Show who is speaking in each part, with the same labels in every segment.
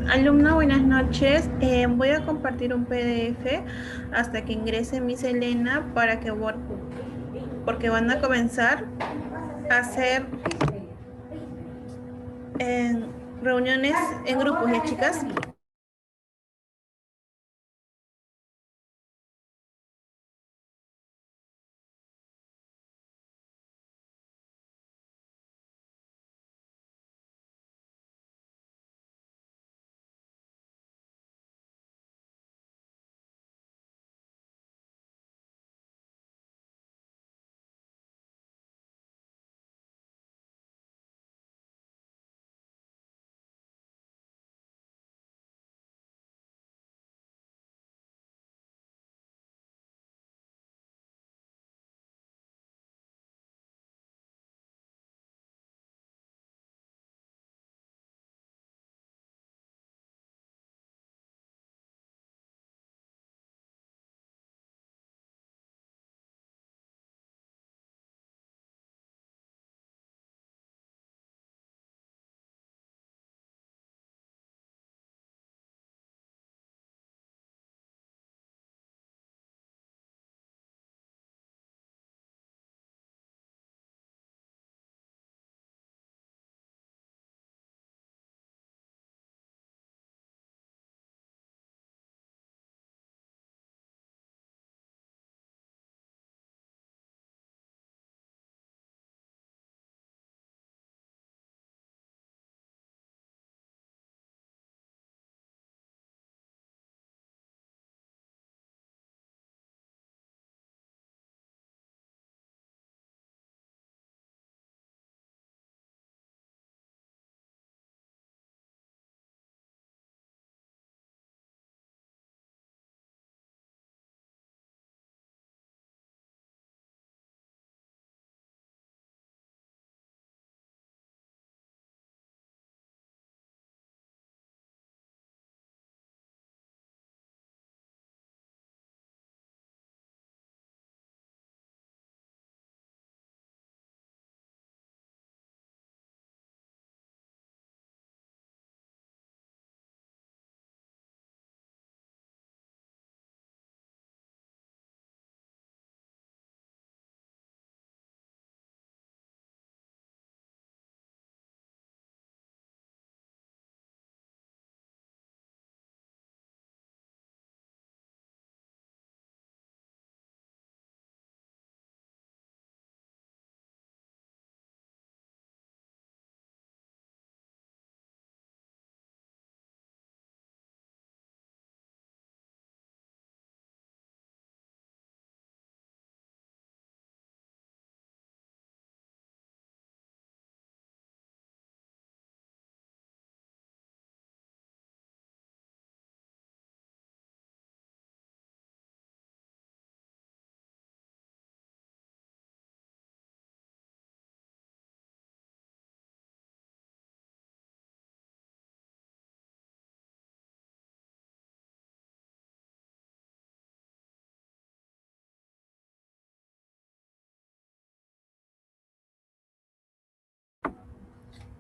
Speaker 1: Alumno, buenas noches. Voy a compartir un PDF hasta que ingrese Miss Elena para que porque van a comenzar a hacer reuniones en grupos, ¿ya chicas?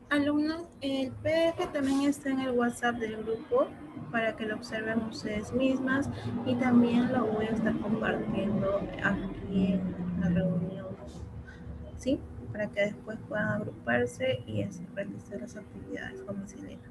Speaker 1: Alumnos, el PDF también está en el WhatsApp del grupo para que lo observen ustedes mismas y también lo voy a estar compartiendo aquí en la reunión, ¿sí? Para que después puedan agruparse y así realizar las actividades con Miss Elena.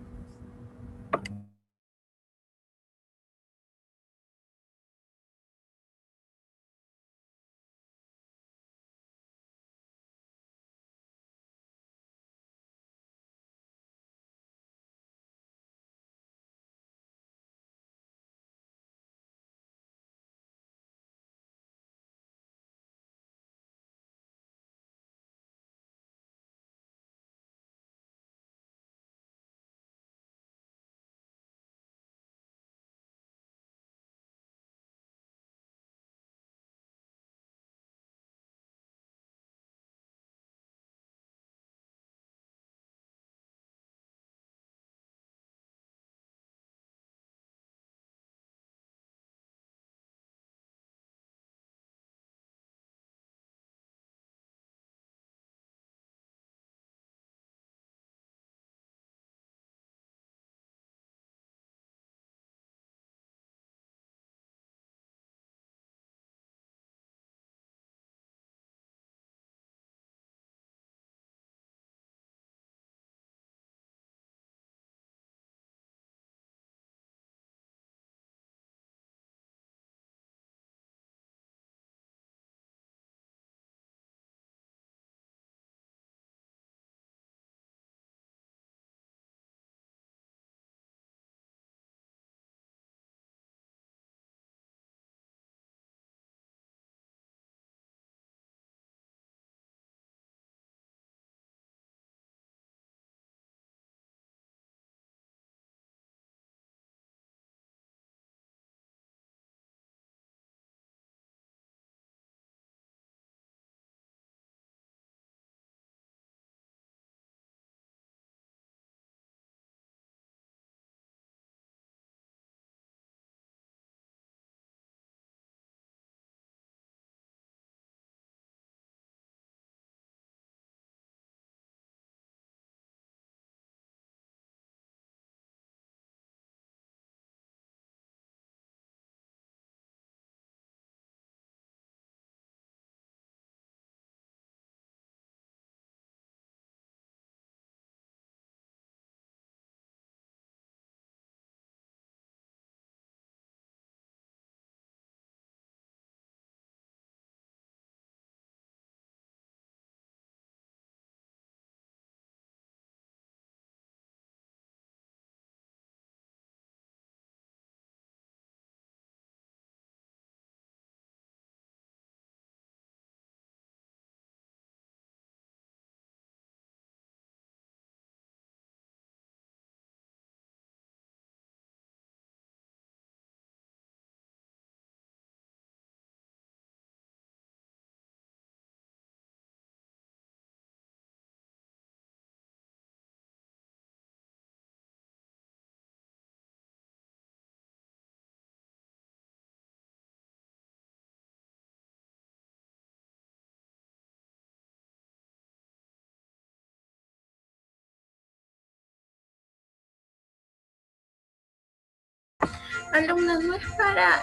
Speaker 1: Alumna, no es para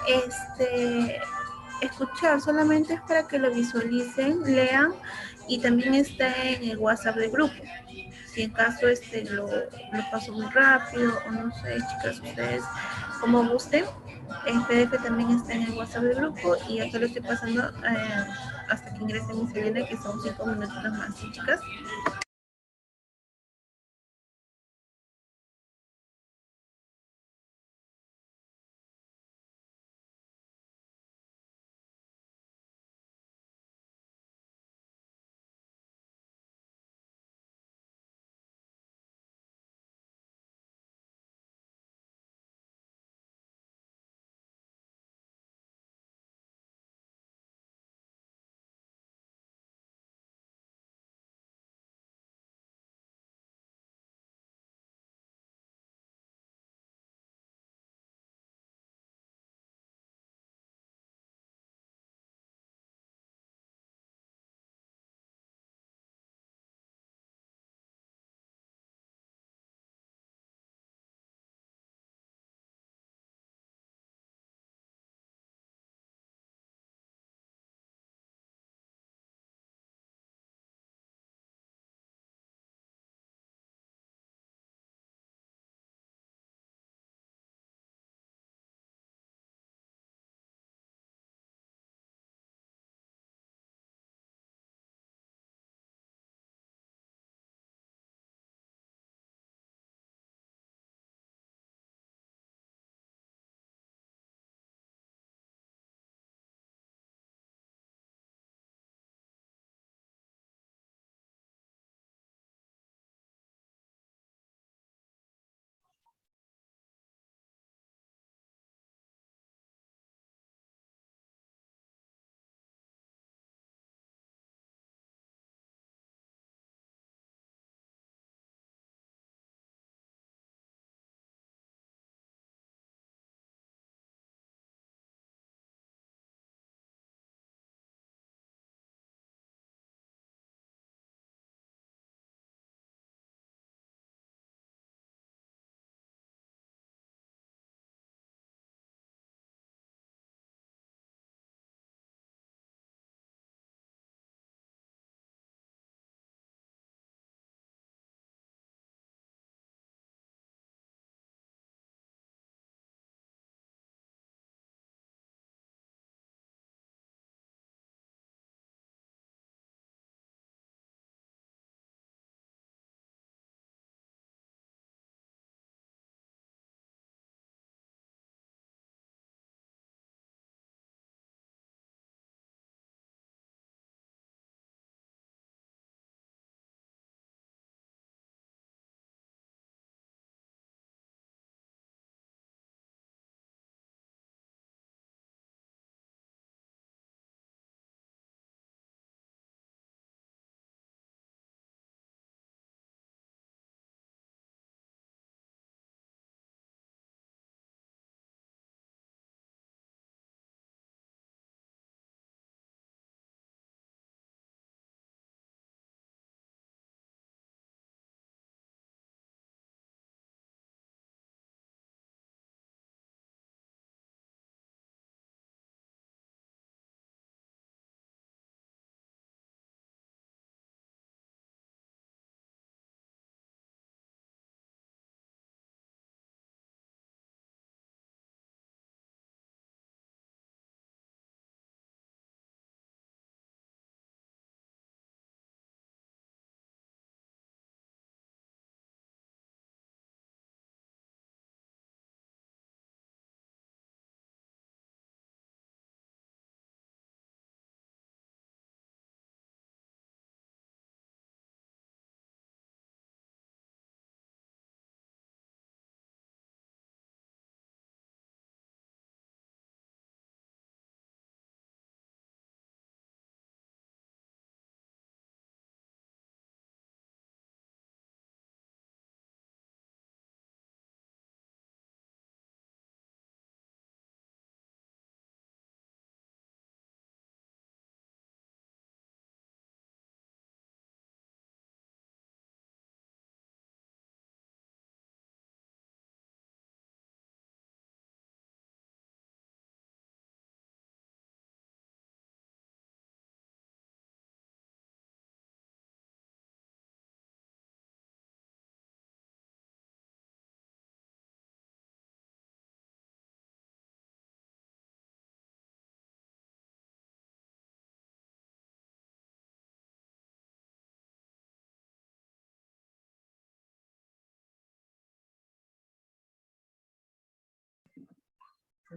Speaker 1: escuchar, solamente es para que lo visualicen, lean y también está en el WhatsApp del grupo. Si en caso lo paso muy rápido o no sé, chicas, ustedes como gusten, el PDF también está en el WhatsApp del grupo y acá lo estoy pasando hasta que ingrese mi Selena, que son 5 minutitos más, ¿sí, chicas?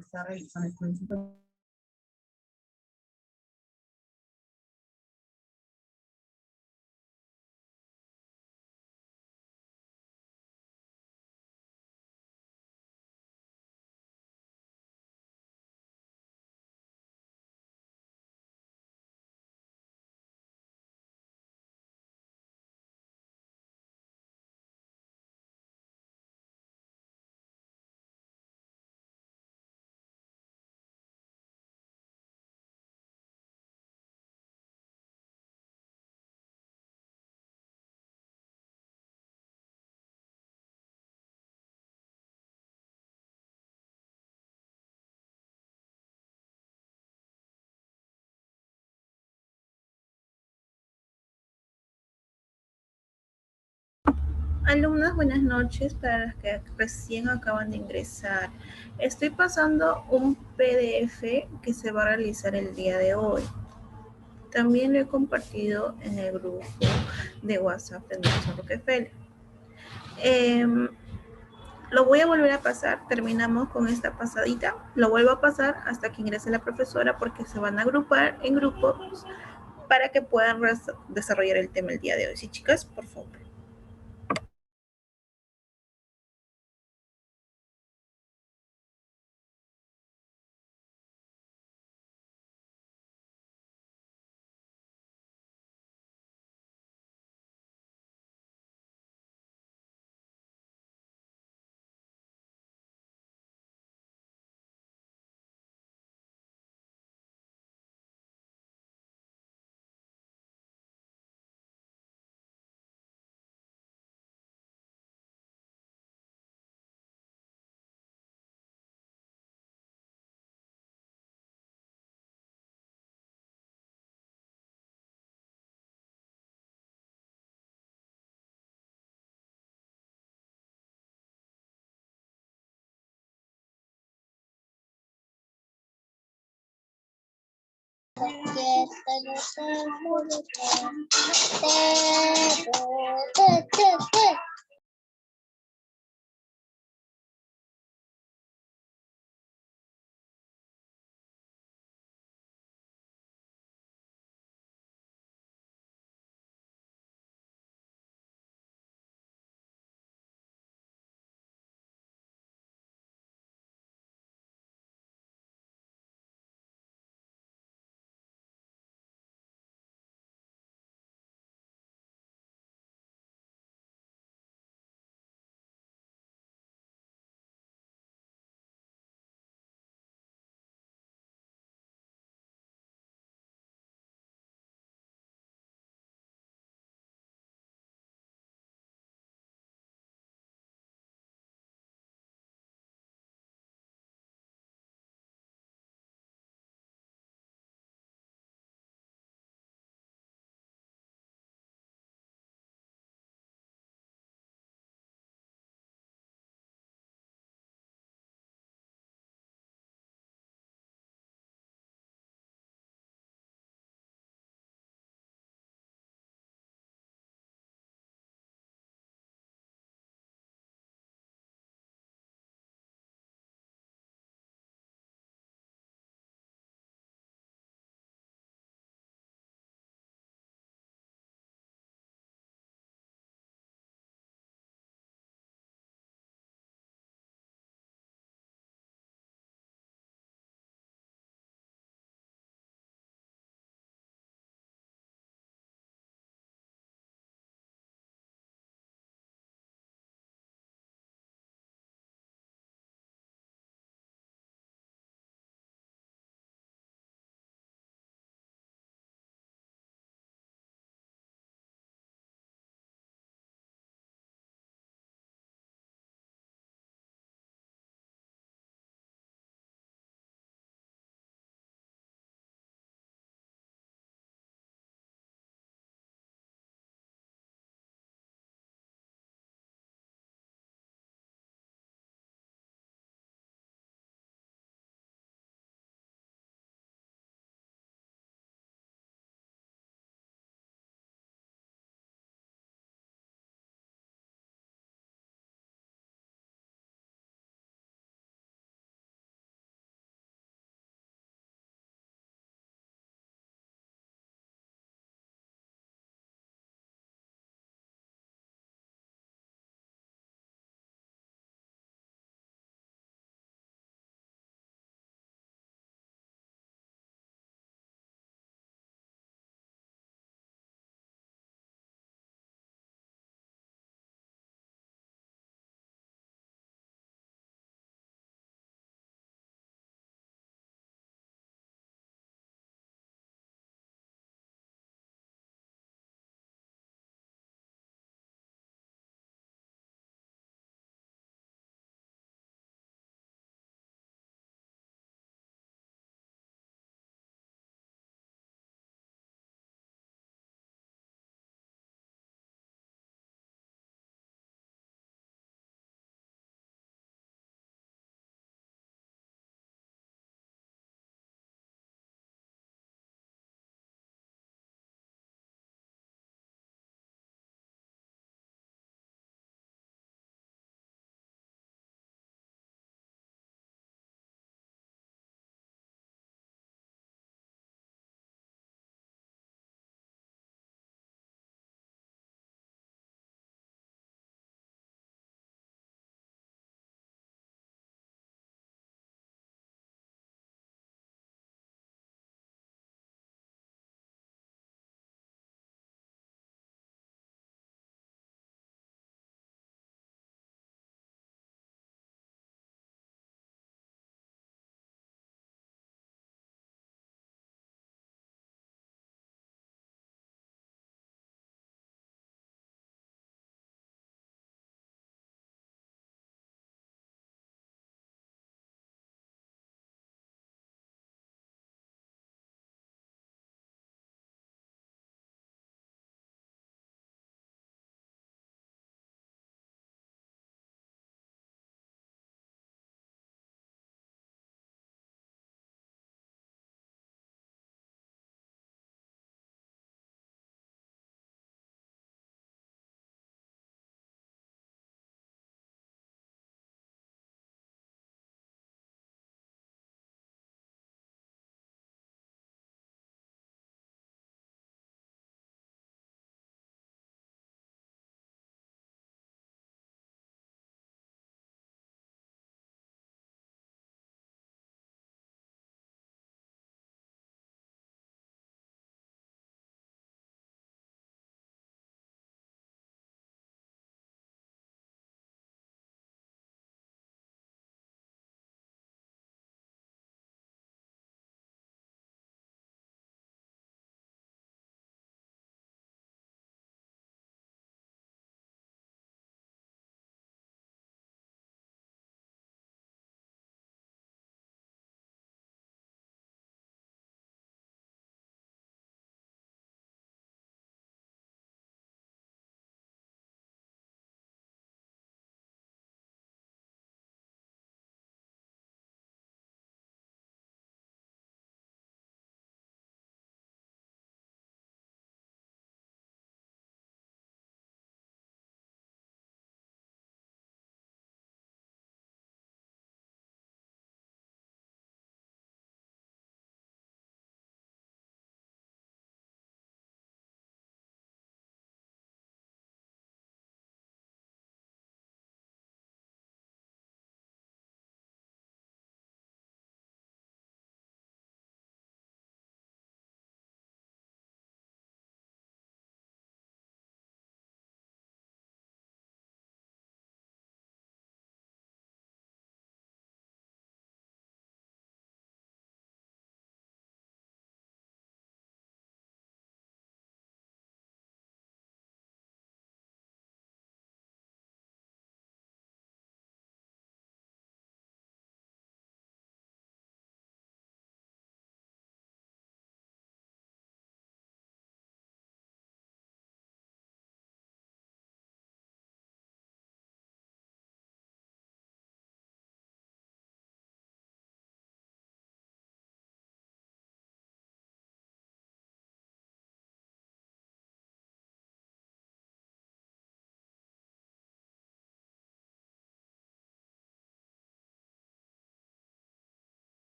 Speaker 2: está realizando el principio.
Speaker 1: Alumnos, buenas noches para los que recién acaban de ingresar. Estoy pasando un PDF que se va a realizar el día de hoy. También lo he compartido en el grupo de WhatsApp de Nelson Rockefeller. Lo voy a volver a pasar, terminamos con esta pasadita, lo vuelvo a pasar hasta que ingrese la profesora porque se van a agrupar en grupos para que puedan desarrollar el tema el día de hoy. Sí, chicas, por favor.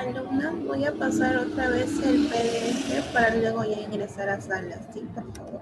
Speaker 1: Alumna, voy a pasar otra vez el PDF para luego ya ingresar a salas, ¿sí? Por favor.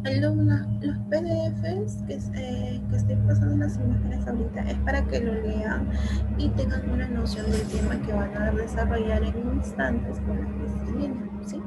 Speaker 1: Alumna, los PDFs que estoy pasando las imágenes ahorita es para que lo lean y tengan una noción del tema que van a desarrollar en instantes con la que se viene, ¿sí?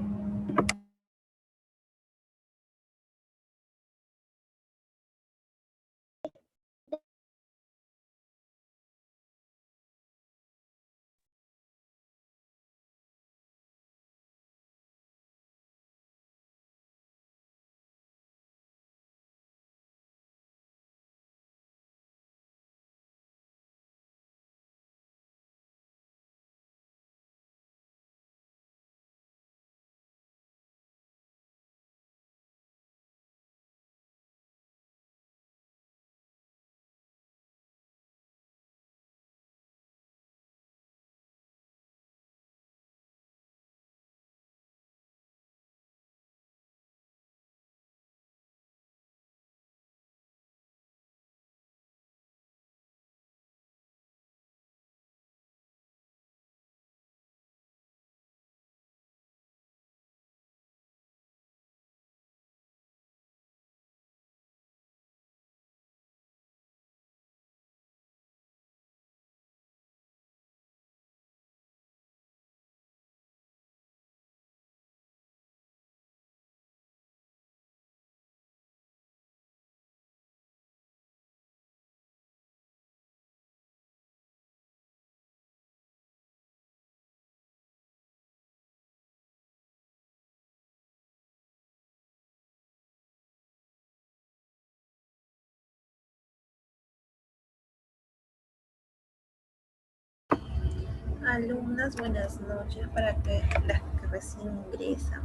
Speaker 1: Alumnas, buenas noches para que las que recién ingresan.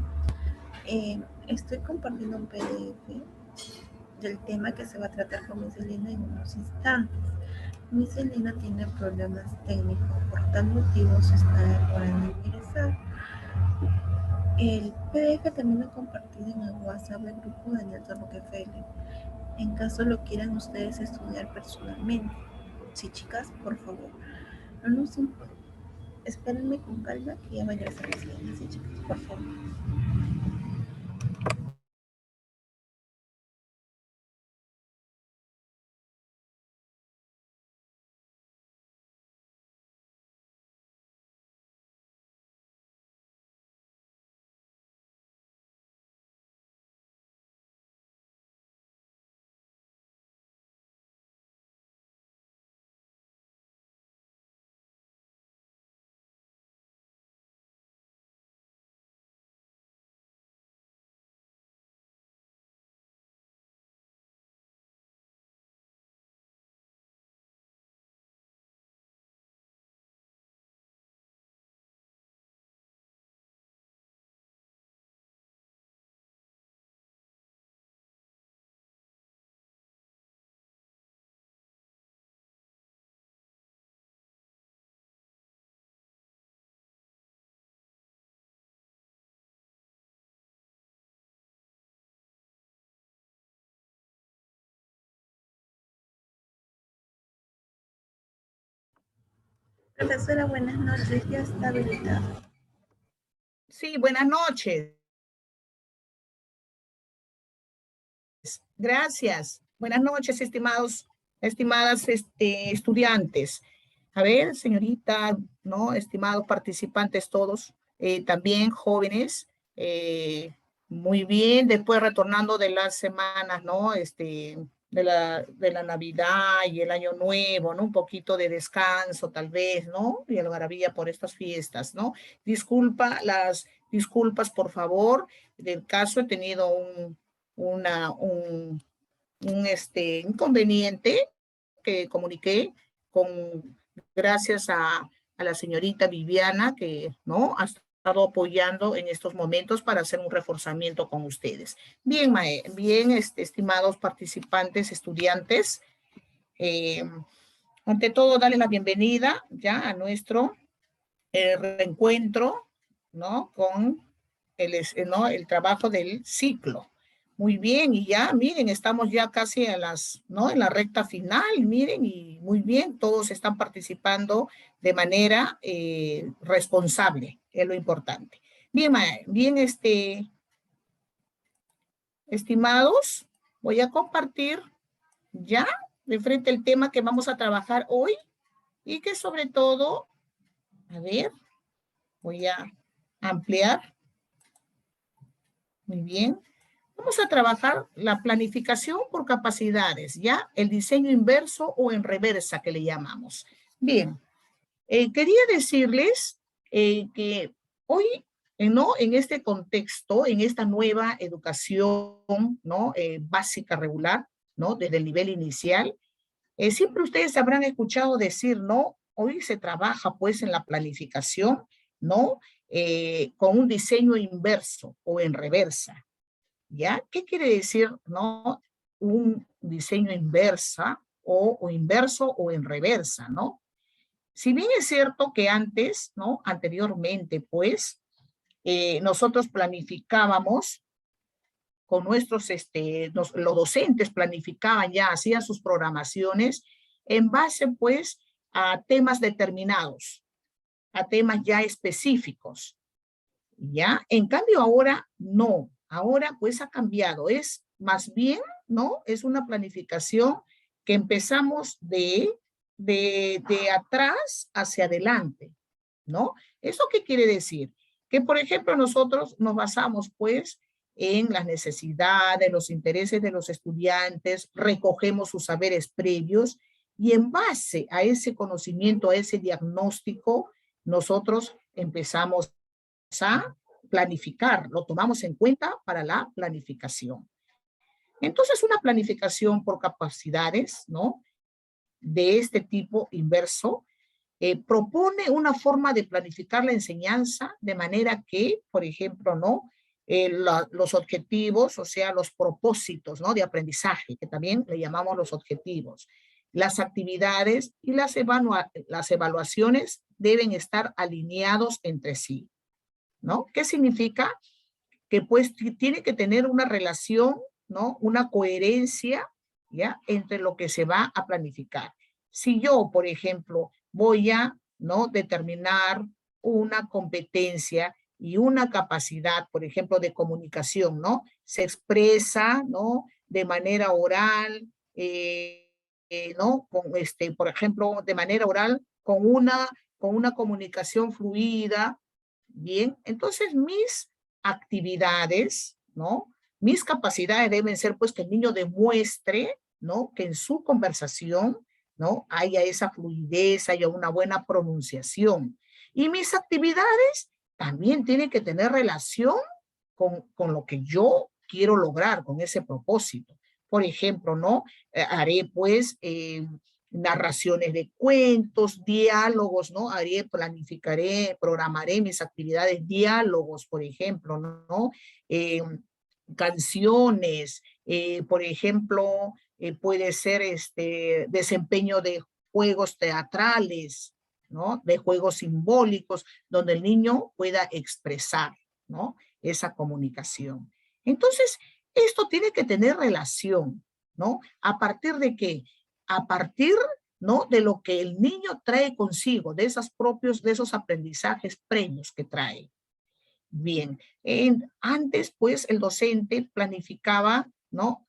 Speaker 1: Estoy compartiendo un PDF del tema que se va a tratar con Miss Elena en unos instantes. Miss Elena tiene problemas técnicos, por tal motivo se está demorando en ingresar. El PDF también lo he compartido en el WhatsApp del grupo de Nelson Rockefeller, en caso lo quieran ustedes estudiar personalmente. Sí, chicas, por favor, no nos importa. Espérenme con calma que ya va a ingresar Miss Elena. Sí, chicas, por favor. Profesora, buenas noches. Ya está habilitado.
Speaker 2: Sí, buenas noches. Gracias. Buenas noches, estimadas estudiantes. A ver, señorita, ¿no? Estimados participantes todos, también jóvenes, muy bien, después retornando de las semanas, ¿no? De la Navidad y el Año Nuevo, ¿no? Un poquito de descanso tal vez, ¿no? Y algarabía por estas fiestas, ¿no? Disculpas, por favor. Del caso he tenido un inconveniente que comuniqué con, gracias a la señorita Viviana, que no ha estado apoyando en estos momentos para hacer un reforzamiento con ustedes. Bien, bien, estimados participantes, estudiantes, eh, ante todo, darles la bienvenida ya a nuestro reencuentro, ¿no? Con ¿no? El trabajo del ciclo. Muy bien, y ya, miren, estamos ya casi ¿no? En la recta final, miren, y muy bien, todos están participando de manera responsable, es lo importante. Bien, bien, estimados, voy a compartir ya de frente el tema que vamos a trabajar hoy y que sobre todo, a ver, voy a ampliar. Muy bien. Vamos a trabajar la planificación por capacidades, ¿ya? El diseño inverso o en reversa que le llamamos. Bien, quería decirles que hoy, ¿no? En este contexto, en esta nueva educación, ¿no? Básica regular, ¿no? Desde el nivel inicial, siempre ustedes habrán escuchado decir, ¿no? Hoy se trabaja pues en la planificación, ¿no? Con un diseño inverso o en reversa, ¿ya? ¿Qué quiere decir, ¿no? Un diseño inversa o inverso o en reversa, ¿no? Si bien es cierto que antes, ¿no? Anteriormente, pues, nosotros planificábamos con los docentes planificaban ya, hacían sus programaciones en base, pues, a temas determinados, a temas ya específicos, ¿ya? En cambio ahora no, ahora pues ha cambiado, es más bien, ¿no? Es una planificación que empezamos de atrás hacia adelante, ¿no? ¿Eso qué quiere decir? Que, por ejemplo, nosotros nos basamos, pues, en las necesidades, los intereses de los estudiantes, recogemos sus saberes previos y en base a ese conocimiento, a ese diagnóstico, nosotros empezamos a planificar, lo tomamos en cuenta para la planificación. Entonces, una planificación por capacidades, ¿no? De este tipo inverso, propone una forma de planificar la enseñanza de manera que, por ejemplo, ¿no? Los objetivos, o sea, los propósitos, ¿no? De aprendizaje, que también le llamamos los objetivos, las actividades y las evaluaciones deben estar alineados entre sí, ¿no? ¿Qué significa? Que pues tiene que tener una relación, ¿no? Una coherencia, ¿ya? Entre lo que se va a planificar. Si yo, por ejemplo, voy a, ¿no? Determinar una competencia y una capacidad, por ejemplo, de comunicación, ¿no? Se expresa, ¿no? De manera oral, ¿no? Por ejemplo, de manera oral, con una comunicación fluida, bien. Entonces, mis actividades, ¿no? Mis capacidades deben ser, pues, que el niño demuestre, ¿no? Que en su conversación, ¿no? Haya esa fluidez, haya una buena pronunciación. Y mis actividades también tienen que tener relación con lo que yo quiero lograr, con ese propósito. Por ejemplo, ¿no? Haré, pues, narraciones de cuentos, diálogos, ¿no? Haré, planificaré, programaré mis actividades, diálogos, por ejemplo, ¿no? Canciones, por ejemplo, puede ser desempeño de juegos teatrales, ¿no? De juegos simbólicos, donde el niño pueda expresar, ¿no? Esa comunicación. Entonces, esto tiene que tener relación, ¿no? ¿A partir de qué? A partir, ¿no? De lo que el niño trae consigo, de esos aprendizajes previos que trae. Bien, antes pues el docente planificaba, ¿no?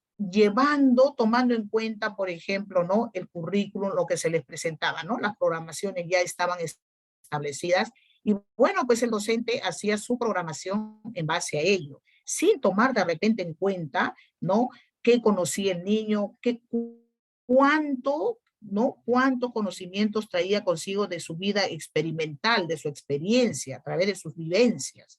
Speaker 2: Tomando en cuenta, por ejemplo, ¿no? El currículum, lo que se les presentaba, ¿no? Las programaciones ya estaban establecidas y bueno, pues el docente hacía su programación en base a ello, sin tomar de repente en cuenta, ¿no? Qué conocía el niño, cuánto, ¿no? Cuántos conocimientos traía consigo de su vida experimental, de su experiencia, a través de sus vivencias,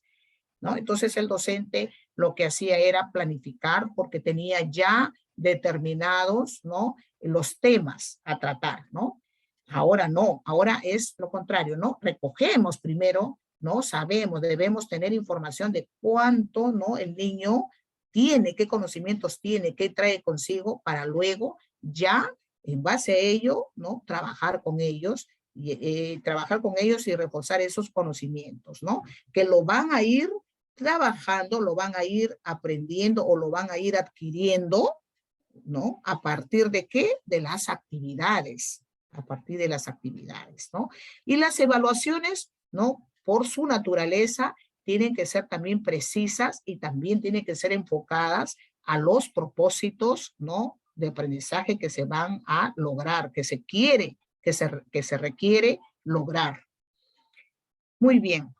Speaker 2: ¿no? Entonces el docente lo que hacía era planificar porque tenía ya determinados, ¿no? Los temas a tratar, ¿no? Ahora no, ahora es lo contrario, ¿no? Recogemos primero, ¿no? Sabemos, debemos tener información de cuánto, ¿no? El niño tiene, qué conocimientos tiene, qué trae consigo para luego ya en base a ello, ¿no? Trabajar con ellos y reforzar esos conocimientos, ¿no? Que lo van a ir trabajando, lo van a ir aprendiendo o lo van a ir adquiriendo, ¿no? ¿A partir de qué? De las actividades, a partir de las actividades, ¿no? Y las evaluaciones, ¿no? Por su naturaleza, tienen que ser también precisas y también tienen que ser enfocadas a los propósitos, ¿no? De aprendizaje que se van a lograr, que se quiere, que se requiere lograr. Muy bien.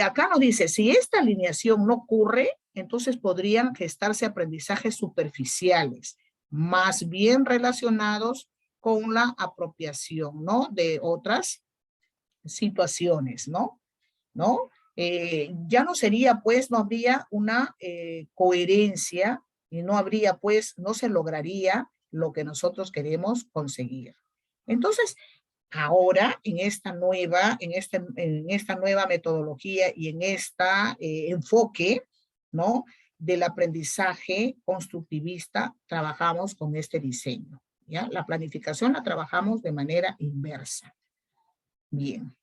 Speaker 2: Acá nos dice, si esta alineación no ocurre, entonces podrían gestarse aprendizajes superficiales, más bien relacionados con la apropiación, ¿no? De otras situaciones, ¿no? ¿No? Ya no sería, pues, no habría una coherencia y no habría, pues, no se lograría lo que nosotros queremos conseguir. Entonces, ahora, en esta nueva metodología y en este enfoque, ¿no? Del aprendizaje constructivista, trabajamos con este diseño, ¿ya? La planificación la trabajamos de manera inversa. Bien.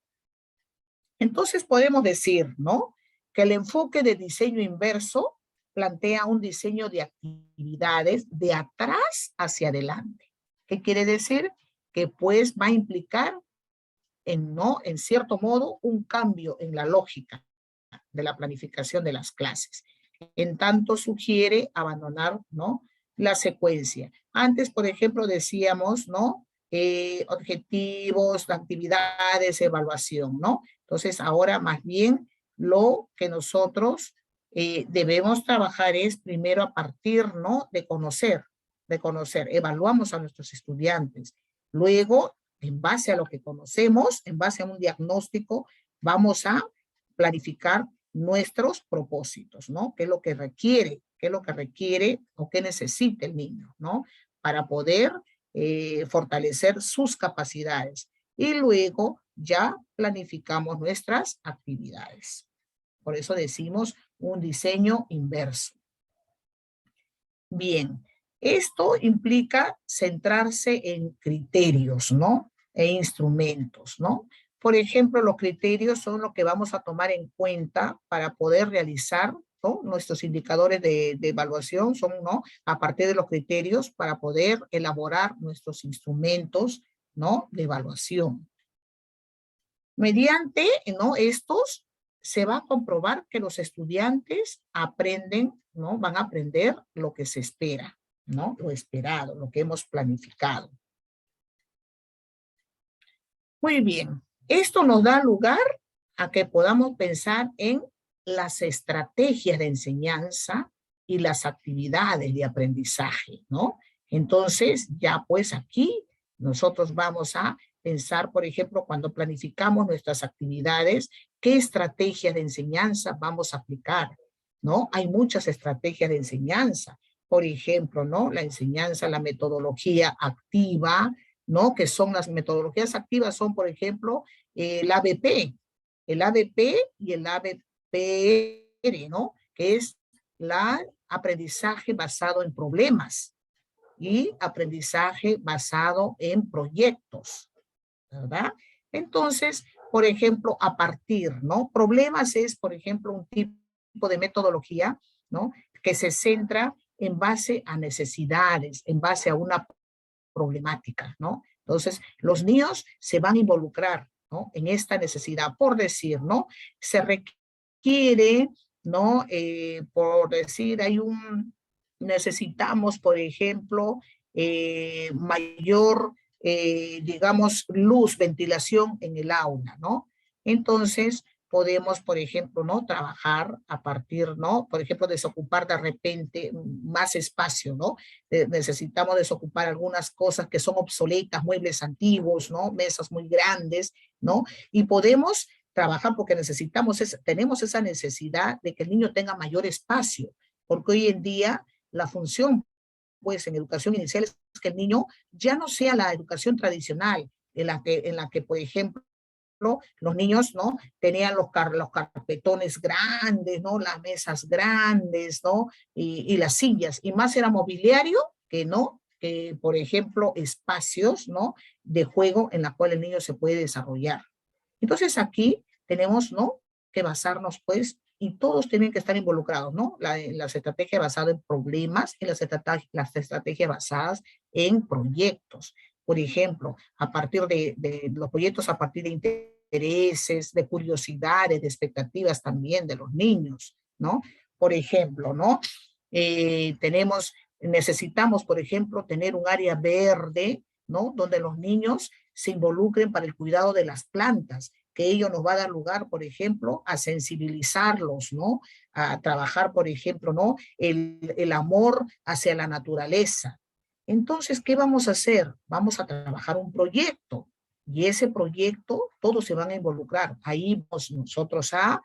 Speaker 2: Entonces podemos decir, ¿no? Que el enfoque de diseño inverso plantea un diseño de actividades de atrás hacia adelante. ¿Qué quiere decir? Que pues va a implicar en cierto modo, un cambio en la lógica de la planificación de las clases. En tanto sugiere abandonar, ¿no? La secuencia. Antes, por ejemplo, decíamos, ¿no? Objetivos, actividades, evaluación, ¿no? Entonces, ahora más bien lo que nosotros debemos trabajar es primero a partir, ¿no? De conocer, evaluamos a nuestros estudiantes. Luego, en base a lo que conocemos, en base a un diagnóstico, vamos a planificar nuestros propósitos, ¿no? ¿Qué es lo que requiere? ¿Qué es lo que requiere o qué necesita el niño, ¿no? Para poder fortalecer sus capacidades. Y luego ya planificamos nuestras actividades. Por eso decimos un diseño inverso. Bien, esto implica centrarse en criterios, ¿no? E instrumentos, ¿no? Por ejemplo, los criterios son lo que vamos a tomar en cuenta para poder realizar, ¿no? Nuestros indicadores de evaluación son, ¿no? A partir de los criterios para poder elaborar nuestros instrumentos, ¿no? De evaluación. Mediante, ¿no? Estos se va a comprobar que los estudiantes aprenden, ¿no? Van a aprender lo que se espera, ¿no? Lo esperado, lo que hemos planificado. Muy bien. Esto nos da lugar a que podamos pensar en las estrategias de enseñanza y las actividades de aprendizaje, ¿no? Entonces, ya pues aquí nosotros vamos a pensar, por ejemplo, cuando planificamos nuestras actividades, qué estrategias de enseñanza vamos a aplicar, ¿no? Hay muchas estrategias de enseñanza. Por ejemplo, ¿no? La enseñanza, la metodología activa, ¿no? Que son las metodologías activas, son, por ejemplo, el ABP y el ABPR, ¿no? Que es la aprendizaje basado en problemas y aprendizaje basado en proyectos, ¿verdad? Entonces, por ejemplo, a partir, ¿no? Problemas es, por ejemplo, un tipo de metodología, ¿no? Que se centra en base a necesidades, en base a una problemática, ¿no? Entonces, los niños se van a involucrar, ¿no? En esta necesidad, por decir, ¿no? Se requiere, ¿no? Por decir, necesitamos, por ejemplo, mayor, digamos, luz, ventilación en el aula, ¿no? Entonces, podemos, por ejemplo, ¿no? Trabajar a partir, ¿no? Por ejemplo, desocupar de repente más espacio, ¿no? Necesitamos desocupar algunas cosas que son obsoletas, muebles antiguos, ¿no? Mesas muy grandes, ¿no? Y podemos trabajar porque tenemos esa necesidad de que el niño tenga mayor espacio, porque hoy en día la función, pues, en educación inicial es que el niño ya no sea la educación tradicional, en la que por ejemplo, los niños, ¿no? Tenían los carpetones grandes, ¿no? Las mesas grandes, ¿no? Y las sillas, y más era mobiliario que no, que por ejemplo, espacios, ¿no? De juego en la cual el niño se puede desarrollar. Entonces aquí tenemos, ¿no? Que basarnos, pues, y todos tienen que estar involucrados, ¿no? Las estrategias basadas en problemas y las estrategias basadas en proyectos. Por ejemplo, a partir de los proyectos, a partir de intereses, de curiosidades, de expectativas también de los niños, ¿no? Por ejemplo, ¿no? Necesitamos, por ejemplo, tener un área verde, ¿no? Donde los niños se involucren para el cuidado de las plantas, que ello nos va a dar lugar, por ejemplo, a sensibilizarlos, ¿no? A trabajar, por ejemplo, ¿no? El amor hacia la naturaleza. Entonces, ¿qué vamos a hacer? Vamos a trabajar un proyecto, y ese proyecto todos se van a involucrar. Ahí vamos nosotros a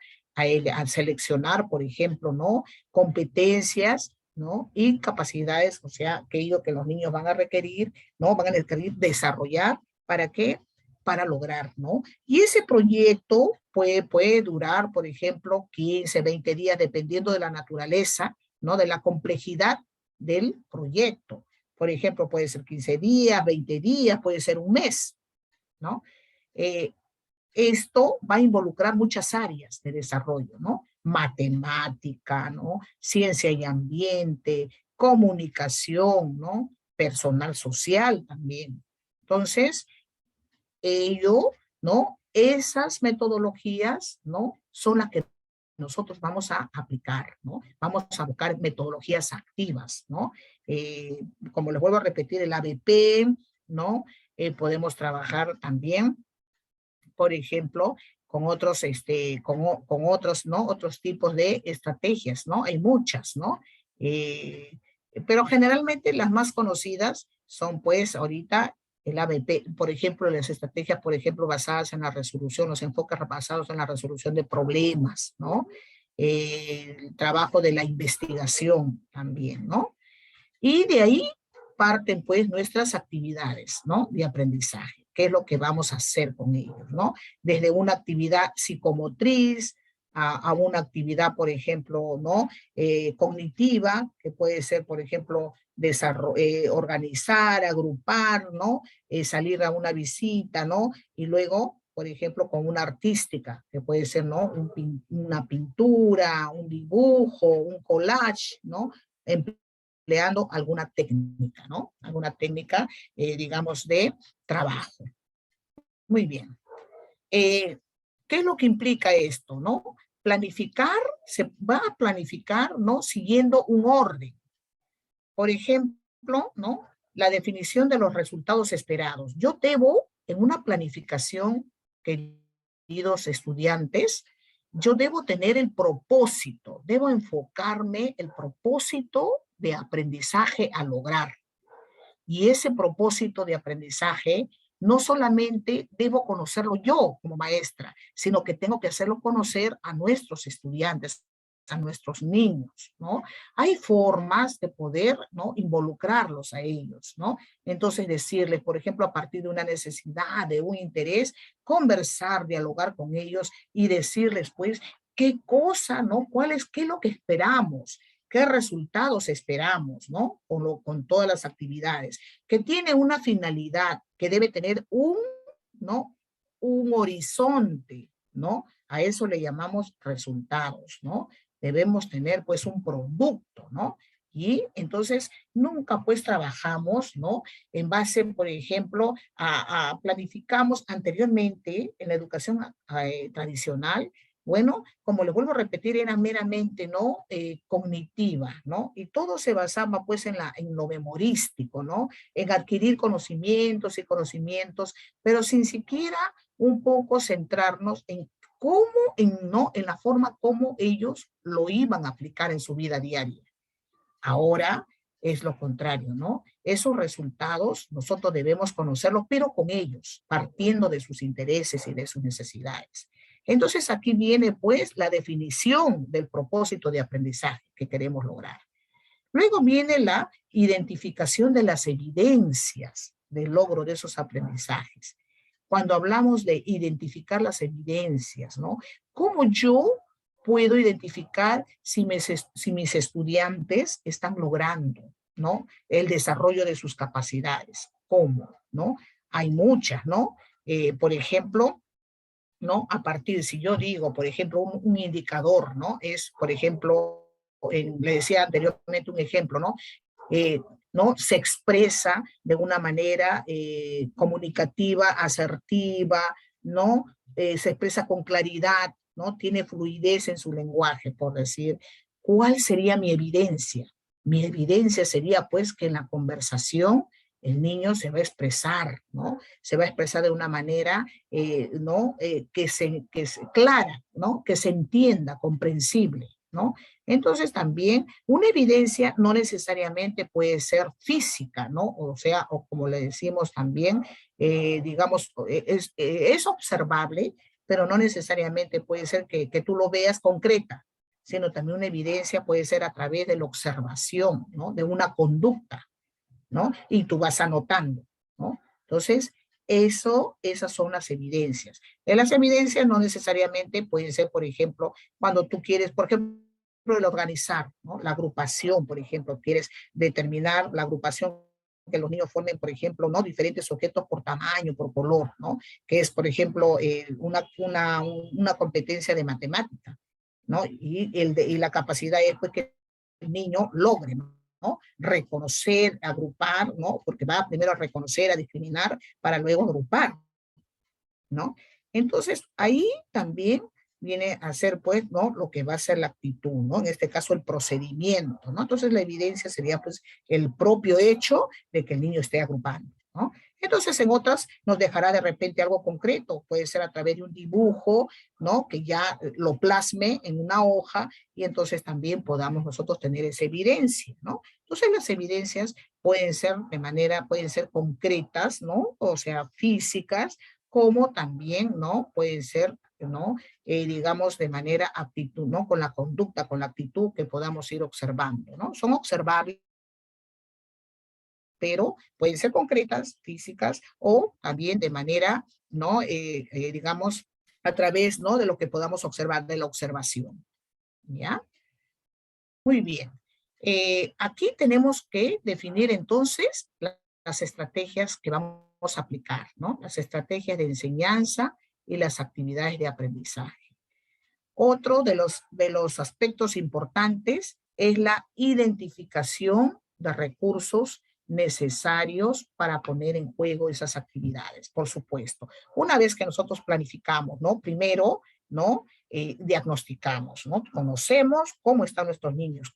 Speaker 2: seleccionar, por ejemplo, ¿no? Competencias, ¿no? Y capacidades, o sea, aquello que los niños van a requerir, ¿no? Van a requerir desarrollar. ¿Para qué? Para lograr, ¿no? Y ese proyecto puede durar, por ejemplo, 15, 20 días, dependiendo de la naturaleza, ¿no? De la complejidad del proyecto. Por ejemplo, puede ser 15 días, 20 días, puede ser un mes, ¿no? Esto va a involucrar muchas áreas de desarrollo, ¿no? Matemática, ¿no? Ciencia y ambiente, comunicación, ¿no? Personal social también. Entonces, ¿no? Esas metodologías, ¿no? Son las que nosotros vamos a aplicar, ¿no? Vamos a buscar metodologías activas, ¿no? Como les vuelvo a repetir, el ABP, ¿no? Podemos trabajar también, por ejemplo, con otros, con otros, ¿no? Otros tipos de estrategias, ¿no? Hay muchas, ¿no? Pero generalmente las más conocidas son, pues, ahorita el ABP, por ejemplo, las estrategias, por ejemplo, basadas en la resolución, los enfoques basados en la resolución de problemas, ¿no? El trabajo de la investigación también, ¿no? Y de ahí parten, pues, nuestras actividades, ¿no? De aprendizaje. qué es lo que vamos a hacer con ellos, ¿no? Desde una actividad psicomotriz a una actividad, por ejemplo, ¿no? Cognitiva, que puede ser, por ejemplo, organizar, agrupar, ¿no? Salir a una visita, ¿no? Y luego, por ejemplo, con una artística, que puede ser, ¿no? Una pintura, un dibujo, un collage, ¿no? Empleando alguna técnica, ¿no? Alguna técnica, digamos, de trabajo. Muy bien. ¿Qué es lo que implica esto, no? Planificar, se va a planificar, ¿no? Siguiendo un orden. Por ejemplo, ¿no? La definición de los resultados esperados. Yo debo, en una planificación, queridos estudiantes, yo debo tener el propósito, debo enfocarme el propósito de aprendizaje a lograr. Y ese propósito de aprendizaje no solamente debo conocerlo yo como maestra, sino que tengo que hacerlo conocer a nuestros estudiantes, a nuestros niños, ¿no? Hay formas de poder, ¿no? Involucrarlos a ellos, ¿no? Entonces decirles, por ejemplo, a partir de una necesidad, de un interés, conversar, dialogar con ellos y decirles, pues, qué cosa, ¿no? ¿Qué es lo que esperamos? ¿Qué resultados esperamos, ¿no? Con todas las actividades, que tiene una finalidad, que debe tener ¿no? Un horizonte, ¿no? A eso le llamamos resultados, ¿no? Debemos tener pues un producto, ¿no? Y entonces nunca pues trabajamos, ¿no? En base, por ejemplo, planificamos anteriormente en la educación tradicional, bueno, como le vuelvo a repetir, era meramente, ¿no? Cognitiva, ¿no? Y todo se basaba, pues, en lo memorístico, ¿no? En adquirir conocimientos y conocimientos, pero sin siquiera un poco centrarnos en cómo, ¿no? En la forma como ellos lo iban a aplicar en su vida diaria. Ahora es lo contrario, ¿no? Esos resultados nosotros debemos conocerlos, pero con ellos, partiendo de sus intereses y de sus necesidades. Entonces aquí viene pues la definición del propósito de aprendizaje que queremos lograr. Luego viene la identificación de las evidencias del logro de esos aprendizajes. Cuando hablamos de identificar las evidencias, ¿no? ¿Cómo yo puedo identificar si mis estudiantes están logrando, ¿no? El desarrollo de sus capacidades? ¿Cómo? ¿No? Hay muchas, ¿no? Por ejemplo, ¿no? A partir, si yo digo, por ejemplo, un indicador, ¿no? Es, por ejemplo, le decía anteriormente un ejemplo, ¿no? Eh, ¿No? Se expresa de una manera comunicativa, asertiva, ¿no? Se expresa con claridad, ¿no? Tiene fluidez en su lenguaje, por decir. ¿Cuál sería mi evidencia? Mi evidencia sería, pues, que en la conversación el niño se va a expresar, ¿no? Se va a expresar de una manera, ¿no? Que clara, ¿no? Que se entienda, comprensible, ¿no? Entonces también una evidencia no necesariamente puede ser física, ¿no? O sea, o como le decimos también, digamos, es observable, pero no necesariamente puede ser que tú lo veas concreta, sino también una evidencia puede ser a través de la observación, ¿no? De una conducta, ¿no? Y tú vas anotando, ¿no? Entonces, esas son las evidencias. Las evidencias no necesariamente pueden ser, por ejemplo, cuando tú quieres, por ejemplo, el organizar, ¿no? La agrupación, por ejemplo, quieres determinar la agrupación que los niños formen, por ejemplo, ¿no? Diferentes objetos por tamaño, por color, ¿no? Que es, por ejemplo, una competencia de matemática, ¿no? Y la capacidad es pues, que el niño logre, ¿no? Reconocer, agrupar, ¿no? Porque va primero a reconocer, a discriminar, para luego agrupar, ¿no? Entonces, ahí también viene a ser, pues, ¿no? Lo que va a ser la actitud, ¿no? En este caso, el procedimiento, ¿no? Entonces, la evidencia sería, pues, el propio hecho de que el niño esté agrupando, ¿no? Entonces, en otras nos dejará de repente algo concreto, puede ser a través de un dibujo, ¿no? Que ya lo plasme en una hoja y entonces también podamos nosotros tener esa evidencia, ¿no? Entonces, las evidencias pueden ser concretas, ¿no? O sea, físicas, como también, ¿no? Pueden ser, ¿no? Digamos, de manera actitud, ¿no? Con la conducta, con la actitud que podamos ir observando, ¿no? Son observables pero pueden ser concretas, físicas, o también de manera, ¿no? Digamos, a través, ¿no? De lo que podamos observar, de la observación, ¿ya? Muy bien. Aquí tenemos que definir entonces las estrategias que vamos a aplicar, ¿no? Las estrategias de enseñanza y las actividades de aprendizaje. Otro de los aspectos importantes es la identificación de recursos necesarios para poner en juego esas actividades, por supuesto. Una vez que nosotros planificamos, ¿no? Primero, ¿no? Diagnosticamos, ¿no? Conocemos cómo están nuestros niños,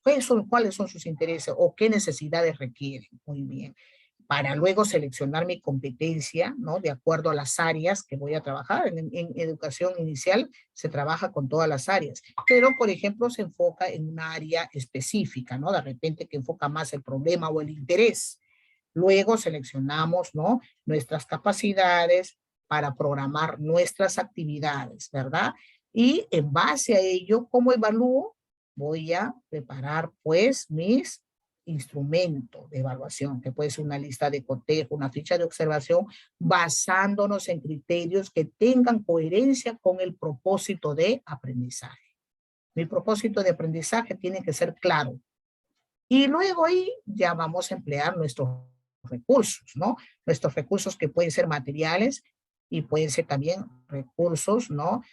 Speaker 2: cuáles son sus intereses o qué necesidades requieren. Muy bien. Para luego seleccionar mi competencia, ¿no? De acuerdo a las áreas que voy a trabajar. En educación inicial se trabaja con todas las áreas, pero, por ejemplo, se enfoca en una área específica, ¿no? De repente que enfoca más el problema o el interés. Luego seleccionamos, ¿no? Nuestras capacidades para programar nuestras actividades, ¿verdad? Y en base a ello, ¿cómo evalúo? Voy a preparar, pues, mis instrumentos de evaluación, que puede ser una lista de cotejo, una ficha de observación, basándonos en criterios que tengan coherencia con el propósito de aprendizaje. Mi propósito de aprendizaje tiene que ser claro. Y luego ahí ya vamos a emplear nuestros recursos, ¿no? Nuestros recursos que pueden ser materiales y pueden ser también recursos, ¿no?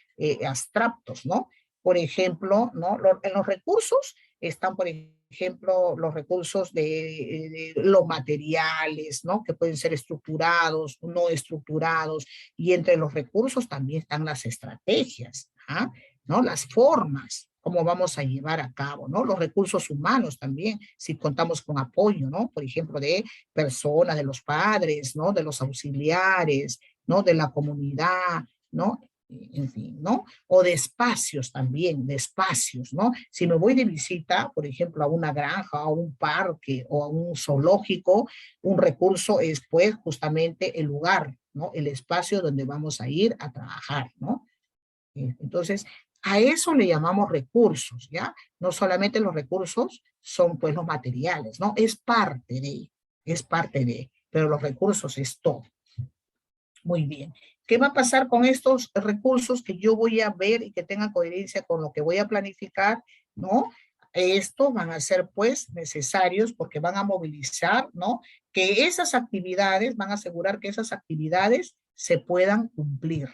Speaker 2: Abstractos, ¿no? Por ejemplo, ¿no? En los recursos están, por ejemplo, los recursos de los materiales, ¿no? Que pueden ser estructurados, no estructurados, y entre los recursos también están las estrategias, ¿ah? ¿No? Las formas, cómo vamos a llevar a cabo, ¿no? Los recursos humanos también, si contamos con apoyo, ¿no? Por ejemplo, de personas, de los padres, ¿no? De los auxiliares, ¿no? De la comunidad, ¿no? En fin, ¿no? O de espacios también, de espacios, ¿no? Si me voy de visita, por ejemplo, a una granja, a un parque o a un zoológico, un recurso es, pues, justamente el lugar, ¿no? El espacio donde vamos a ir a trabajar, ¿no? Entonces, a eso le llamamos recursos, ¿ya? No solamente los recursos son, pues, los materiales, ¿no? Es parte de, pero los recursos es todo. Muy bien. ¿Qué va a pasar con estos recursos que yo voy a ver y que tengan coherencia con lo que voy a planificar, ¿no? Estos van a ser, pues, necesarios porque van a movilizar, ¿no? Que esas actividades, van a asegurar que esas actividades se puedan cumplir,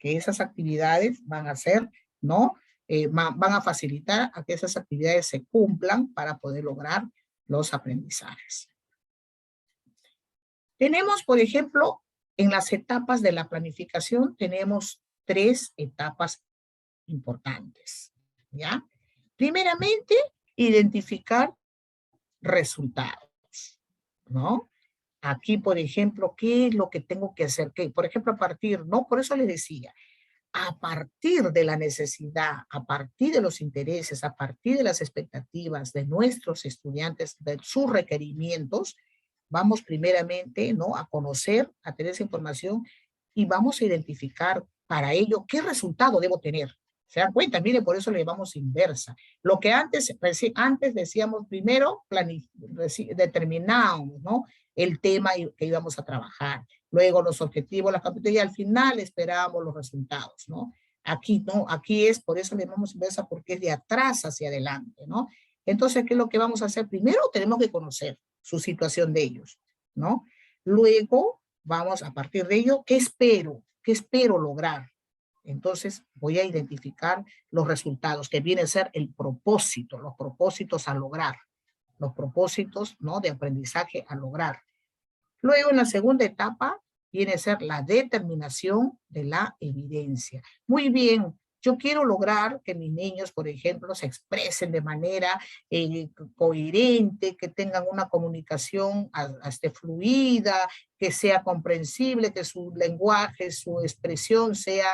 Speaker 2: que esas actividades van a ser, ¿no? Van a facilitar a que esas actividades se cumplan para poder lograr los aprendizajes. Tenemos, por ejemplo, en las etapas de la planificación, tenemos 3 etapas importantes, ¿ya? Primeramente, identificar resultados, ¿no? Aquí, por ejemplo, ¿qué es lo que tengo que hacer? ¿Qué? Por ejemplo, a partir, ¿no? Por eso les decía, a partir de la necesidad, a partir de los intereses, a partir de las expectativas de nuestros estudiantes, de sus requerimientos, vamos primeramente, ¿no? A conocer, a tener esa información y vamos a identificar para ello qué resultado debo tener. ¿Se dan cuenta? Mire, por eso le llamamos inversa. Lo que antes decíamos, primero determinábamos, ¿no? El tema que íbamos a trabajar, luego los objetivos, las competencias, y al final esperábamos los resultados, ¿no? Aquí no, aquí es, por eso le llamamos inversa, porque es de atrás hacia adelante, ¿no? Entonces, ¿qué es lo que vamos a hacer? Primero tenemos que conocer su situación de ellos, ¿no? Luego, vamos a partir de ello, ¿qué espero? ¿Qué espero lograr? Entonces, voy a identificar los resultados, que viene a ser el propósito, los propósitos a lograr, los propósitos, ¿no? De aprendizaje a lograr. Luego, en la segunda etapa, viene a ser la determinación de la evidencia. Muy bien, yo quiero lograr que mis niños, por ejemplo, se expresen de manera coherente, que tengan una comunicación fluida, que sea comprensible, que su lenguaje, su expresión sea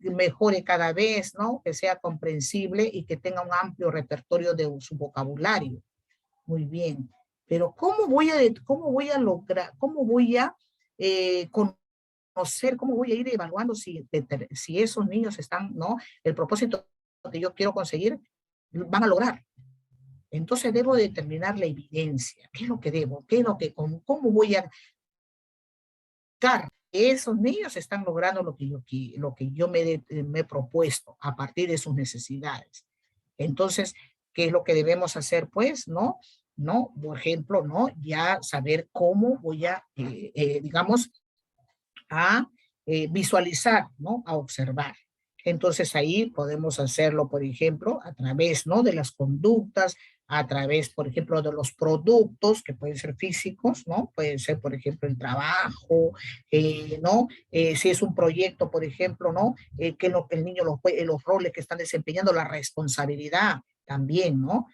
Speaker 2: mejore cada vez, ¿no? Que sea comprensible y que tenga un amplio repertorio de su vocabulario. Muy bien. Pero ¿cómo voy a lograr, cómo voy a conocer, cómo voy a ir evaluando si esos niños están, ¿no? El propósito que yo quiero conseguir, van a lograr. Entonces debo determinar la evidencia. ¿Qué es lo que debo? ¿Qué es lo que, cómo voy a dar? Esos niños están logrando lo que yo me he propuesto a partir de sus necesidades. Entonces, ¿qué es lo que debemos hacer? Pues, ¿no? ¿No? Por ejemplo, ¿no? Ya saber cómo voy a, digamos, a visualizar, ¿no? A observar. Entonces ahí podemos hacerlo, por ejemplo, a través, ¿no? De las conductas, a través, por ejemplo, de los productos que pueden ser físicos, ¿no? Pueden ser, por ejemplo, el trabajo, ¿no? Si es un proyecto, por ejemplo, ¿no? Que lo que el niño, los roles que están desempeñando, la responsabilidad también, ¿no?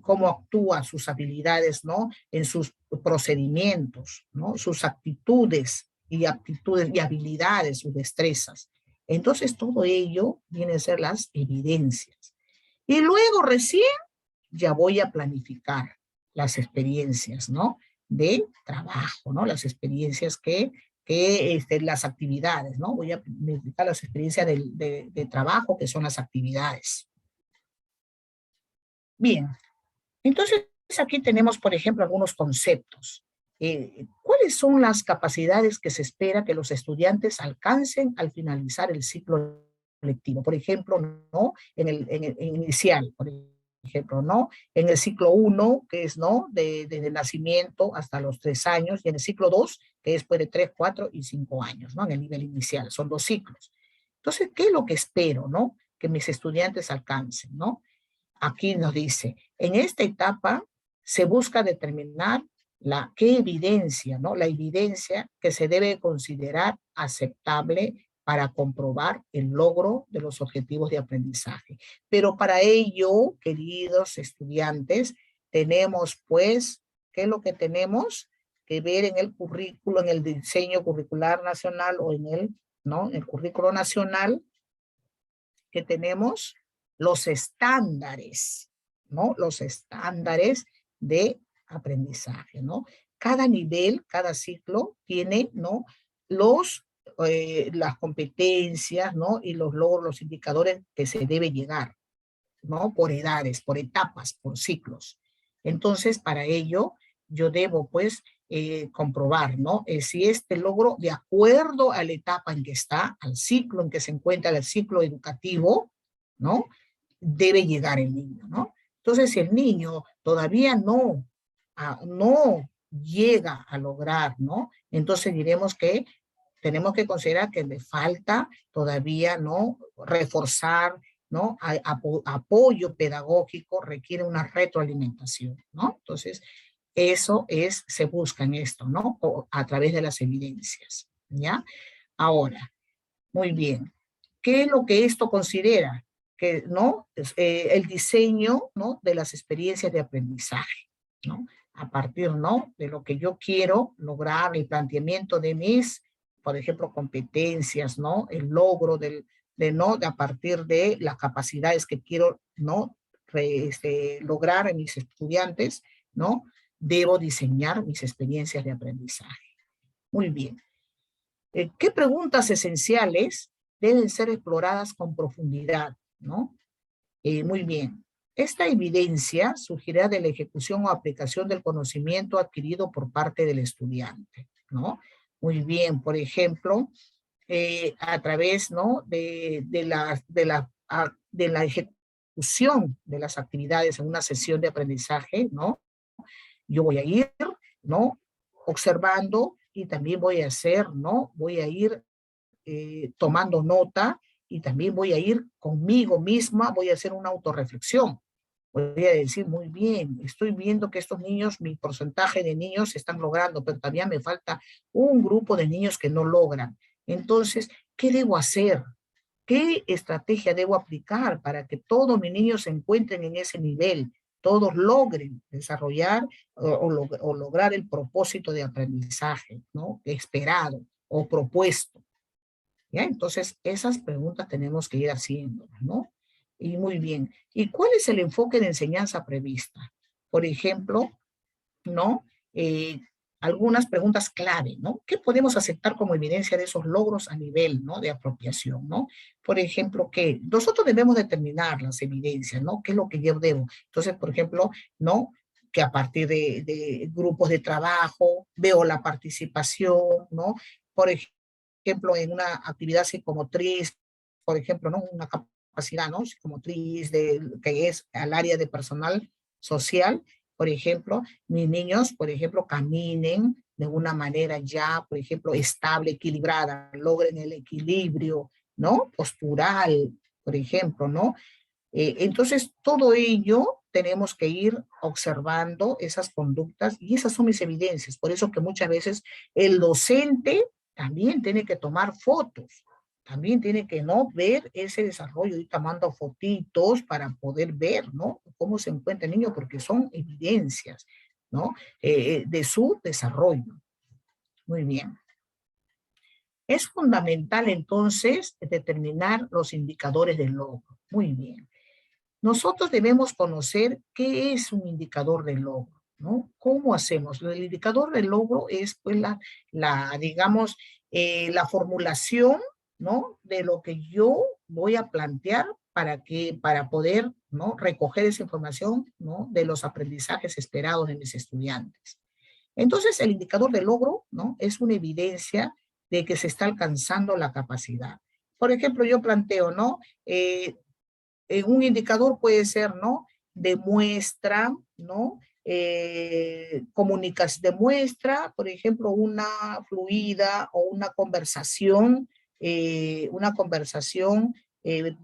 Speaker 2: Cómo actúa, sus habilidades, ¿no? En sus procedimientos, ¿no? Sus actitudes y aptitudes y habilidades, sus destrezas. Entonces, todo ello vienen a ser las evidencias. Y luego recién ya voy a planificar las experiencias, ¿no? De trabajo, ¿no? Las experiencias las actividades, ¿no? Voy a planificar las experiencias de trabajo, que son las actividades. Bien, entonces aquí tenemos, por ejemplo, algunos conceptos. ¿Cuáles son las capacidades que se espera que los estudiantes alcancen al finalizar el ciclo lectivo? Por ejemplo, ¿no? En inicial, por ejemplo, ¿no? En el ciclo 1, que es, ¿no? Desde el nacimiento hasta los 3 años, y en el ciclo 2, que es después de 3, 4 y 5 años, ¿no? En el nivel inicial, son 2 ciclos. Entonces, ¿qué es lo que espero, ¿no? Que mis estudiantes alcancen, ¿no? Aquí nos dice, en esta etapa se busca determinar qué evidencia, ¿no? La evidencia que se debe considerar aceptable para comprobar el logro de los objetivos de aprendizaje. Pero para ello, queridos estudiantes, tenemos pues, ¿qué es lo que tenemos? Que ver en el currículo, en el diseño curricular nacional o en el, ¿no? El currículo nacional que tenemos los estándares, ¿no? Los estándares de aprendizaje, ¿no? Cada nivel, cada ciclo tiene, ¿no? Las competencias, ¿no? Y los logros, los indicadores que se debe llegar, ¿no? Por edades, por etapas, por ciclos. Entonces, para ello, yo debo, pues, comprobar, ¿no? Si este logro, de acuerdo a la etapa en que está, al ciclo en que se encuentra, el ciclo educativo, ¿no? Debe llegar el niño, ¿no? Entonces, si el niño todavía no llega a lograr, ¿no? Entonces diremos que tenemos que considerar que le falta todavía, ¿no? Reforzar, ¿no? Apoyo pedagógico, requiere una retroalimentación, ¿no? Entonces, se busca en esto, ¿no? A través de las evidencias, ¿ya? Ahora, muy bien. ¿Qué es lo que esto considera? Que, ¿no? El diseño, ¿no? De las experiencias de aprendizaje, ¿no? A partir, ¿no? De lo que yo quiero lograr, el planteamiento de mis, por ejemplo, competencias, ¿no? El logro ¿no? A partir de las capacidades que quiero, ¿no? Lograr en mis estudiantes, ¿no? Debo diseñar mis experiencias de aprendizaje. Muy bien. ¿Qué preguntas esenciales deben ser exploradas con profundidad, ¿no? Muy bien. Esta evidencia surgirá de la ejecución o aplicación del conocimiento adquirido por parte del estudiante, ¿no? Muy bien, por ejemplo, a través, ¿no? De la ejecución de las actividades en una sesión de aprendizaje, ¿no? Yo voy a ir, ¿no? Observando y también voy a hacer, ¿no? Voy a ir tomando nota y también voy a ir conmigo misma, voy a hacer una autorreflexión. Voy a decir, muy bien, estoy viendo que estos niños, mi porcentaje de niños están logrando, pero también me falta un grupo de niños que no logran. Entonces, ¿qué debo hacer? ¿Qué estrategia debo aplicar para que todos mis niños se encuentren en ese nivel? Todos logren desarrollar o lograr el propósito de aprendizaje, ¿no? Esperado o propuesto. ¿Ya? Entonces, esas preguntas tenemos que ir haciendo, ¿no? Y muy bien. ¿Y cuál es el enfoque de enseñanza prevista? Por ejemplo, ¿no? algunas preguntas clave, ¿no? ¿Qué podemos aceptar como evidencia de esos logros a nivel, ¿no?, de apropiación, ¿no? Por ejemplo, que nosotros debemos determinar las evidencias, ¿no? ¿Qué es lo que yo debo? Entonces, por ejemplo, ¿no?, que a partir de grupos de trabajo veo la participación, ¿no? Por ejemplo, en una actividad psicomotriz, por ejemplo, ¿no?, una capacidad, ¿no?, psicomotriz que es al área de personal social, por ejemplo, mis niños, por ejemplo, caminen de una manera ya, por ejemplo, estable, equilibrada, logren el equilibrio, ¿no?, postural, por ejemplo, ¿no? Entonces, todo ello tenemos que ir observando esas conductas y esas son mis evidencias. Por eso que muchas veces el docente también tiene que tomar fotos, también tiene que, ¿no?, ver ese desarrollo, ir tomando fotitos para poder ver, ¿no?, cómo se encuentra el niño, porque son evidencias, ¿no?, de su desarrollo. Muy bien. Es fundamental entonces determinar los indicadores del logro. Muy bien. Nosotros debemos conocer qué es un indicador de logro, ¿no? ¿Cómo hacemos? El indicador de logro es, pues, digamos, la formulación, ¿no?, de lo que yo voy a plantear para poder, ¿no?, recoger esa información, ¿no?, de los aprendizajes esperados de mis estudiantes. Entonces, el indicador de logro, ¿no?, es una evidencia de que se está alcanzando la capacidad. Por ejemplo, yo planteo, ¿no?, un indicador puede ser, ¿no?, demuestra, ¿no?, demuestra, por ejemplo, una fluida o una conversación,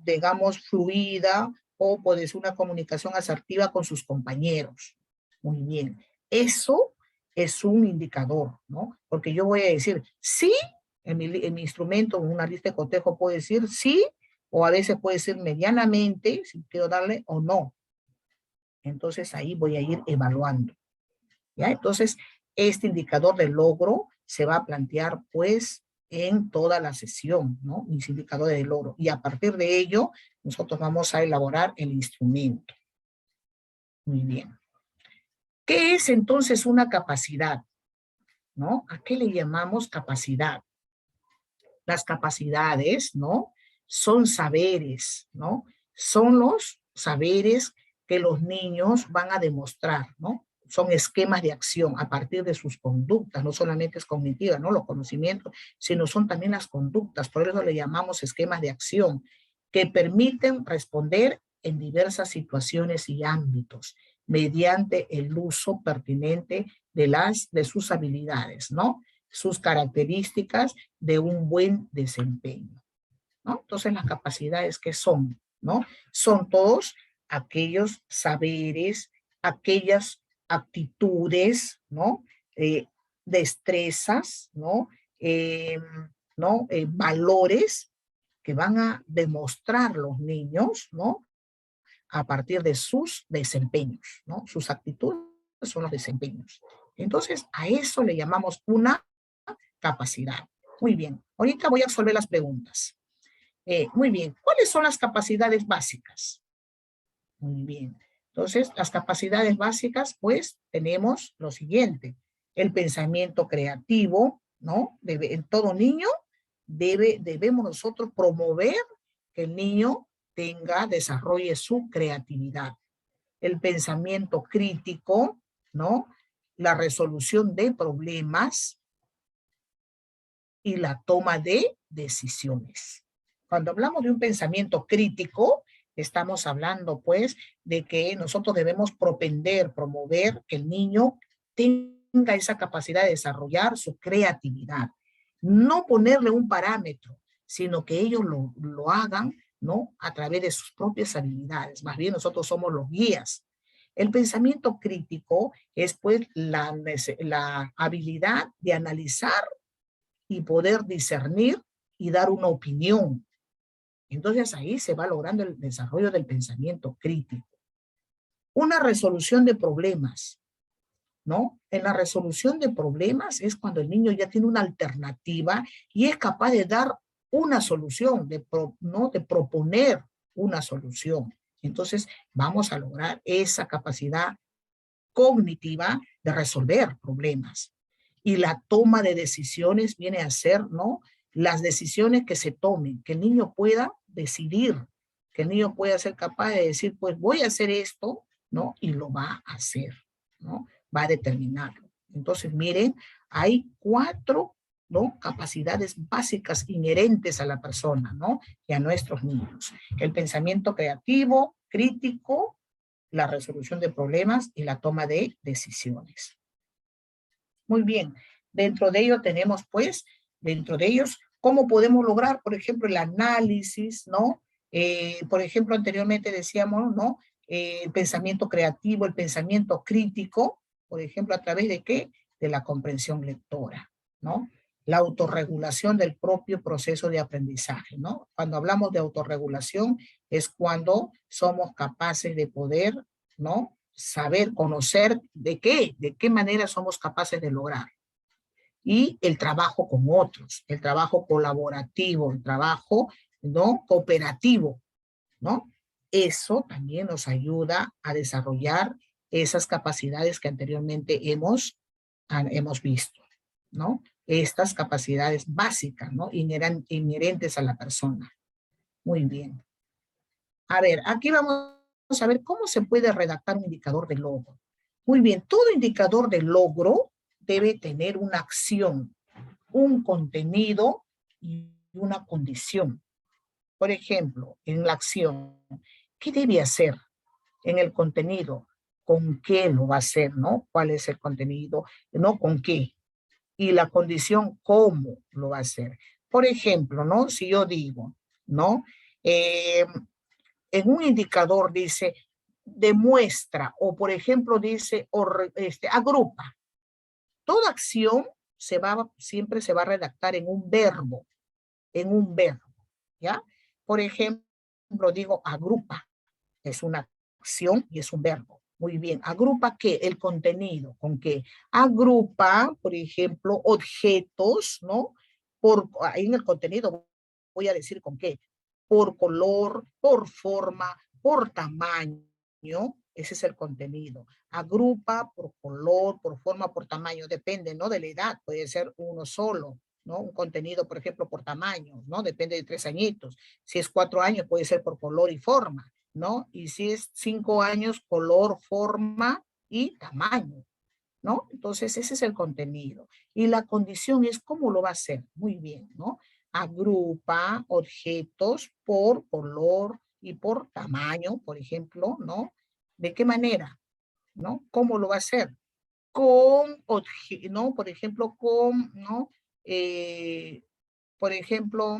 Speaker 2: digamos, fluida, o puede ser una comunicación asertiva con sus compañeros. Muy bien. Eso es un indicador, ¿no? Porque yo voy a decir, sí, en mi instrumento, en una lista de cotejo puedo decir sí, o a veces puede ser medianamente, si quiero darle, o no. Entonces ahí voy a ir evaluando, ¿ya? Entonces, este indicador de logro se va a plantear, pues, en toda la sesión, ¿no? Mis indicadores de logro. Y a partir de ello, nosotros vamos a elaborar el instrumento. Muy bien. ¿Qué es entonces una capacidad? ¿No? ¿A qué le llamamos capacidad? Las capacidades, ¿no?, son saberes, ¿no? Son los saberes que los niños van a demostrar, ¿no? Son esquemas de acción a partir de sus conductas, no solamente es cognitiva, ¿no?, los conocimientos, sino son también las conductas, por eso le llamamos esquemas de acción, que permiten responder en diversas situaciones y ámbitos, mediante el uso pertinente de sus habilidades, ¿no?, sus características de un buen desempeño, ¿no? Entonces, las capacidades, ¿qué son? ¿No? Son todos aquellos saberes, aquellas actitudes, ¿no? Eh, destrezas, ¿no? Eh, ¿No? Valores que van a demostrar los niños, ¿no?, a partir de sus desempeños, ¿no? Sus actitudes son los desempeños. Entonces, a eso le llamamos una capacidad. Muy bien, ahorita voy a resolver las preguntas. Muy bien, ¿cuáles son las capacidades básicas? Muy bien, entonces las capacidades básicas, pues tenemos lo siguiente: el pensamiento creativo, ¿no? En todo niño debemos nosotros promover que el niño desarrolle su creatividad. El pensamiento crítico, ¿no? La resolución de problemas, y la toma de decisiones. Cuando hablamos de un pensamiento crítico, estamos hablando, pues, de que nosotros debemos promover que el niño tenga esa capacidad de desarrollar su creatividad. No ponerle un parámetro, sino que ellos lo hagan, ¿no?, a través de sus propias habilidades. Más bien, nosotros somos los guías. El pensamiento crítico es, pues, la habilidad de analizar y poder discernir y dar una opinión. Entonces ahí se va logrando el desarrollo del pensamiento crítico. Una resolución de problemas, ¿no? En la resolución de problemas es cuando el niño ya tiene una alternativa y es capaz de dar una solución, ¿no?, de proponer una solución. Entonces vamos a lograr esa capacidad cognitiva de resolver problemas. Y la toma de decisiones viene a ser, ¿no? Las decisiones que se tomen, que el niño pueda decidir, que el niño pueda ser capaz de decir, pues voy a hacer esto, ¿no? Y lo va a hacer, ¿no? Va a determinarlo. Entonces, miren, hay 4, ¿no? Capacidades básicas inherentes a la persona, ¿no? Y a nuestros niños. El pensamiento creativo, crítico, la resolución de problemas y la toma de decisiones. Muy bien. Dentro de ello tenemos, pues, dentro de ellos, cómo podemos lograr, por ejemplo, el análisis, ¿no? Por ejemplo, anteriormente decíamos, ¿no? El pensamiento creativo, el pensamiento crítico, por ejemplo, ¿a través de qué? De la comprensión lectora, ¿no? La autorregulación del propio proceso de aprendizaje, ¿no? Cuando hablamos de autorregulación es cuando somos capaces de poder, ¿no? Saber, conocer de qué manera somos capaces de lograr. Y el trabajo con otros, el trabajo colaborativo, el trabajo, ¿no? Cooperativo, ¿no? Eso también nos ayuda a desarrollar esas capacidades que anteriormente hemos visto, ¿no? Estas capacidades básicas, ¿no? Inherentes a la persona. Muy bien. A ver, aquí vamos a ver cómo se puede redactar un indicador de logro. Muy bien, todo indicador de logro debe tener una acción, un contenido y una condición. Por ejemplo, en la acción, ¿qué debe hacer? En el contenido, ¿con qué lo va a hacer? ¿No? ¿Cuál es el contenido? ¿No? ¿Con qué? Y la condición, ¿cómo lo va a hacer? Por ejemplo, ¿no? Si yo digo, ¿no? En un indicador dice demuestra o por ejemplo dice agrupa. Toda acción siempre se va a redactar en un verbo, ¿ya? Por ejemplo, digo agrupa, es una acción y es un verbo. Muy bien, agrupa ¿qué? El contenido, ¿con qué? Agrupa, por ejemplo, objetos, ¿no? Ahí en el contenido voy a decir con qué. Por color, por forma, por tamaño, ese es el contenido. Agrupa por color, por forma, por tamaño, depende, ¿no? De la edad, puede ser uno solo, ¿no? Un contenido, por ejemplo, por tamaño, ¿no? Depende de 3 añitos. Si es 4 años, puede ser por color y forma, ¿no? Y si es 5 años, color, forma y tamaño, ¿no? Entonces, ese es el contenido. Y la condición es cómo lo va a hacer. Muy bien, ¿no? Agrupa objetos por color y por tamaño, por ejemplo, ¿no? ¿De qué manera? ¿No? ¿Cómo lo va a hacer? Con, ¿no? Por ejemplo, con, ¿no? Por ejemplo,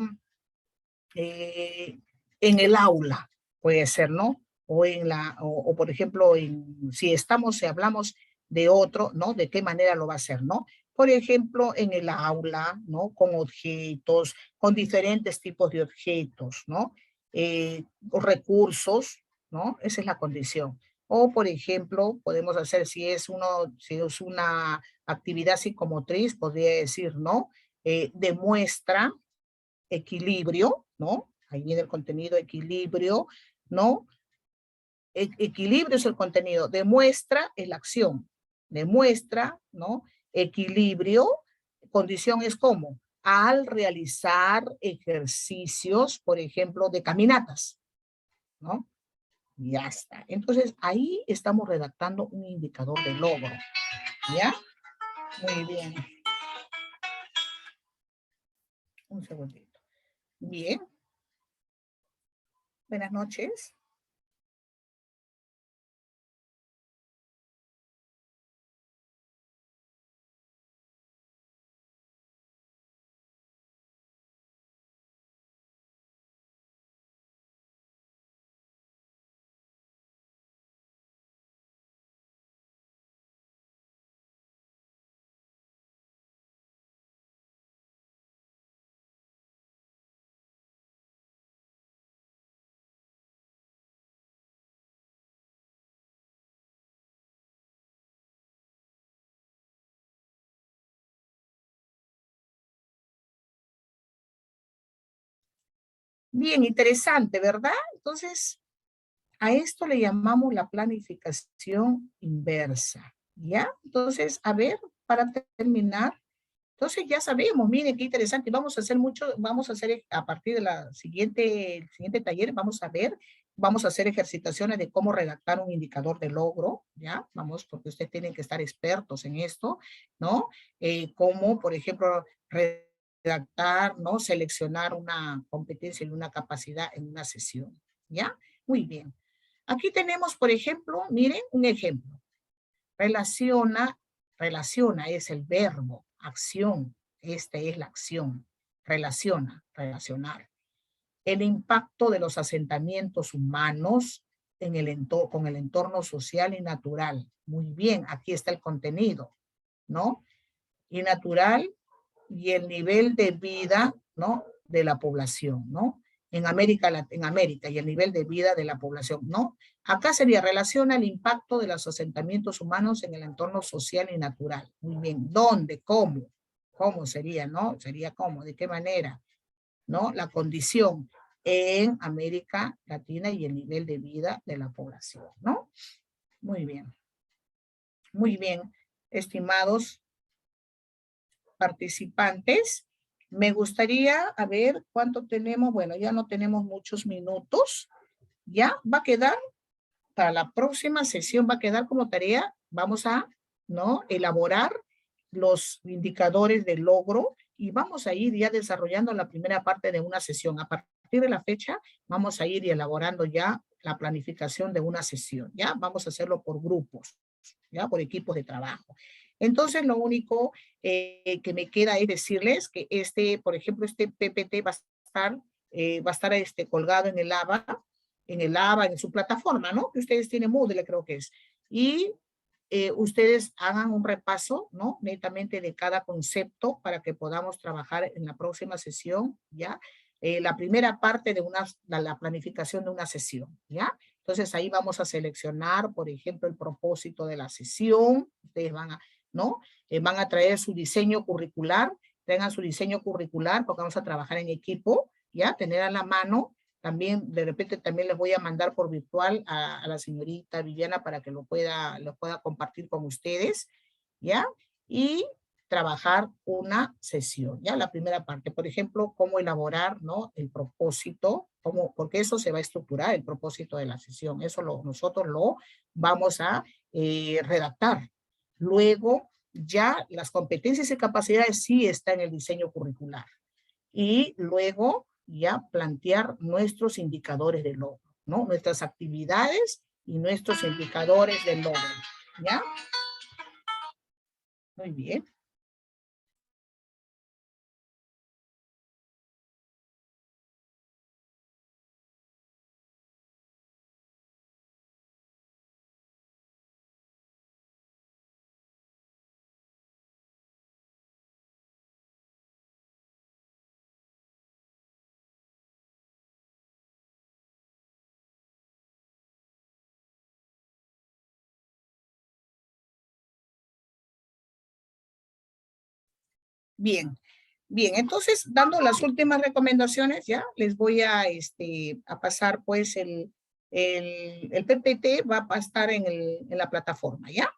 Speaker 2: en el aula, puede ser, ¿no? O por ejemplo, si hablamos de otro, ¿no? ¿De qué manera lo va a hacer, no? Por ejemplo, en el aula, ¿no? Con objetos, con diferentes tipos de objetos, ¿no? Recursos, ¿no? Esa es la condición. O, por ejemplo, podemos hacer, si es una actividad psicomotriz, podría decir, ¿no? Demuestra equilibrio, ¿no? Ahí viene el contenido equilibrio, ¿no? Equilibrio es el contenido, demuestra es la acción, demuestra, ¿no? Equilibrio, condición es como, al realizar ejercicios, por ejemplo, de caminatas, ¿no? Ya está. Entonces, ahí estamos redactando un indicador de logro, ¿ya? Muy bien. Un segundito. Bien. Buenas noches. Bien, interesante, ¿verdad? Entonces, a esto le llamamos la planificación inversa, ¿ya? Entonces, a ver, para terminar. Entonces ya sabemos, miren qué interesante, vamos a hacer a partir de el siguiente taller, vamos a hacer ejercitaciones de cómo redactar un indicador de logro, ¿ya? Vamos, porque ustedes tienen que estar expertos en esto, ¿no? Cómo, por ejemplo, redactar, ¿no? Seleccionar una competencia y una capacidad en una sesión, ¿ya? Muy bien. Aquí tenemos, por ejemplo, miren, un ejemplo. Relaciona es el verbo, acción, esta es la acción. Relaciona, relacionar. El impacto de los asentamientos humanos con el entorno social y natural. Muy bien, aquí está el contenido, ¿no? Y natural y el nivel de vida, ¿no? De la población, ¿no? En América y el nivel de vida de la población, ¿no? Acá sería relaciona el impacto de los asentamientos humanos en el entorno social y natural. Muy bien, ¿dónde? ¿Cómo? ¿Cómo sería, no? Sería cómo, ¿de qué manera? ¿No? La condición en América Latina y el nivel de vida de la población, ¿no? Muy bien. Muy bien, estimados participantes. Me gustaría, a ver, ¿cuánto tenemos? Bueno, ya no tenemos muchos minutos. Ya va a quedar, para la próxima sesión va a quedar como tarea, vamos a, ¿no? Elaborar los indicadores de logro y vamos a ir ya desarrollando la primera parte de una sesión. A partir de la fecha, vamos a ir elaborando ya la planificación de una sesión, ¿ya? Vamos a hacerlo por grupos, ¿ya? Por equipos de trabajo. Entonces, lo único que me queda es decirles que por ejemplo, este PPT va a estar colgado en el AVA, en su plataforma, ¿no? Que ustedes tienen Moodle, creo que es. Y ustedes hagan un repaso, ¿no? Netamente de cada concepto para que podamos trabajar en la próxima sesión, ¿ya? La primera parte de la planificación de una sesión, ¿ya? Entonces ahí vamos a seleccionar, por ejemplo, el propósito de la sesión. Ustedes ¿no? Van a traer su diseño curricular, tengan su diseño curricular porque vamos a trabajar en equipo, ¿ya? Tener a la mano. También, de repente, también les voy a mandar por virtual a la señorita Viviana para que lo pueda compartir con ustedes, ¿ya? Y trabajar una sesión, ¿ya? La primera parte, por ejemplo, cómo elaborar, ¿no? El propósito, porque eso se va a estructurar, el propósito de la sesión. Eso nosotros lo vamos a redactar. Luego, ya las competencias y capacidades sí están en el diseño curricular. Y luego ya plantear nuestros indicadores de logro, ¿no? Nuestras actividades y nuestros indicadores de logro, ¿ya? Muy bien. Bien, bien, entonces, dando las últimas recomendaciones, ya les voy a pasar, pues, el PPT va a estar en la plataforma, ¿ya?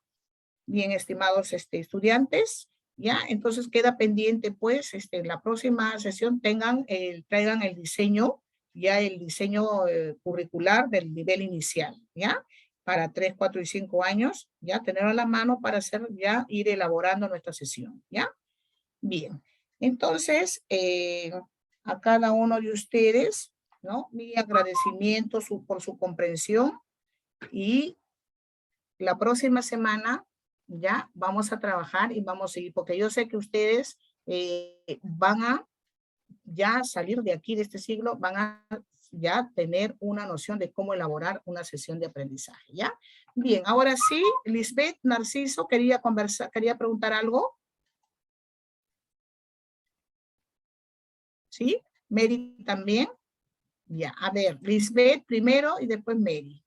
Speaker 2: Bien, estimados estudiantes, ¿ya? Entonces, queda pendiente, pues, en la próxima sesión traigan el diseño, ya el diseño curricular del nivel inicial, ¿ya? Para 3, 4 y 5 años, ya tenerlo a la mano para ir elaborando nuestra sesión, ¿ya? Bien, entonces, a cada uno de ustedes, ¿no? Mi agradecimiento por su comprensión y la próxima semana ya vamos a trabajar y vamos a seguir, porque yo sé que ustedes van a ya salir de aquí, de este siglo, van a ya tener una noción de cómo elaborar una sesión de aprendizaje, ¿ya? Bien, ahora sí, Lisbeth, Narciso, quería preguntar algo. ¿Sí? Mary también. Ya, a ver, Lisbeth primero y después Mary.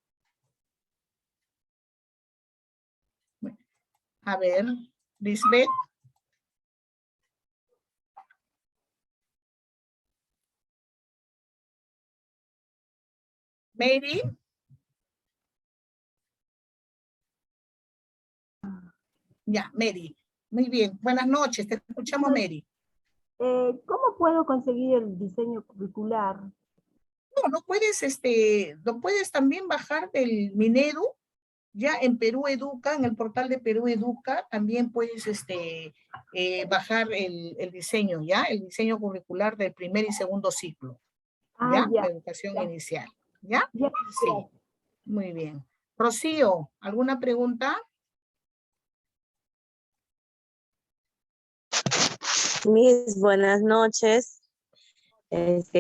Speaker 2: A ver, Lisbeth. Mary. Ya, Mary. Muy bien, buenas noches, te escuchamos, Mary.
Speaker 3: ¿Cómo puedo conseguir el diseño curricular?
Speaker 2: No, lo puedes también bajar del Minedu, ya en Perú Educa, en el portal de Perú Educa, también puedes bajar el diseño, ¿ya? El diseño curricular del primer y segundo ciclo,
Speaker 3: Ah,
Speaker 2: ¿ya?
Speaker 3: ya,
Speaker 2: De educación
Speaker 3: ya,
Speaker 2: inicial, ¿ya?
Speaker 3: ya,
Speaker 2: Sí, muy bien. Rocío, ¿alguna pregunta?
Speaker 4: Mis buenas noches,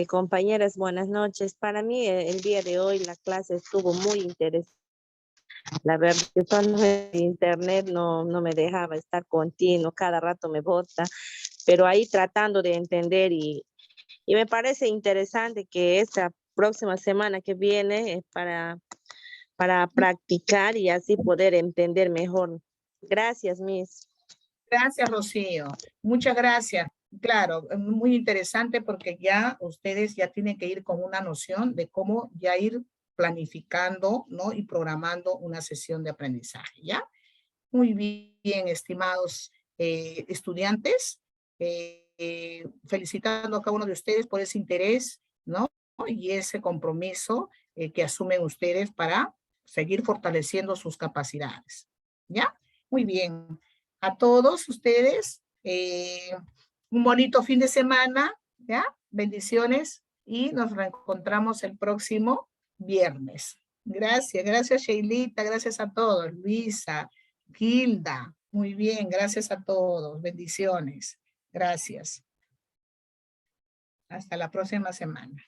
Speaker 4: compañeras, buenas noches. Para mí el día de hoy la clase estuvo muy interesante. La verdad que solo el internet no me dejaba estar continuo, cada rato me bota, pero ahí tratando de entender y me parece interesante que esta próxima semana que viene para practicar y así poder entender mejor. Gracias, Miss.
Speaker 2: Gracias, Rocío. Muchas gracias. Claro, es muy interesante porque ya ustedes ya tienen que ir con una noción de cómo ya ir planificando, ¿no? Y programando una sesión de aprendizaje, ¿ya? Muy bien, estimados estudiantes. Felicitando a cada uno de ustedes por ese interés, ¿no? Y ese compromiso que asumen ustedes para seguir fortaleciendo sus capacidades, ¿ya? Muy bien. A todos ustedes, un bonito fin de semana, ¿ya? Bendiciones y nos reencontramos el próximo viernes. Gracias, gracias Sheilita, gracias a todos, Luisa, Gilda, muy bien, gracias a todos, bendiciones, gracias. Hasta la próxima semana.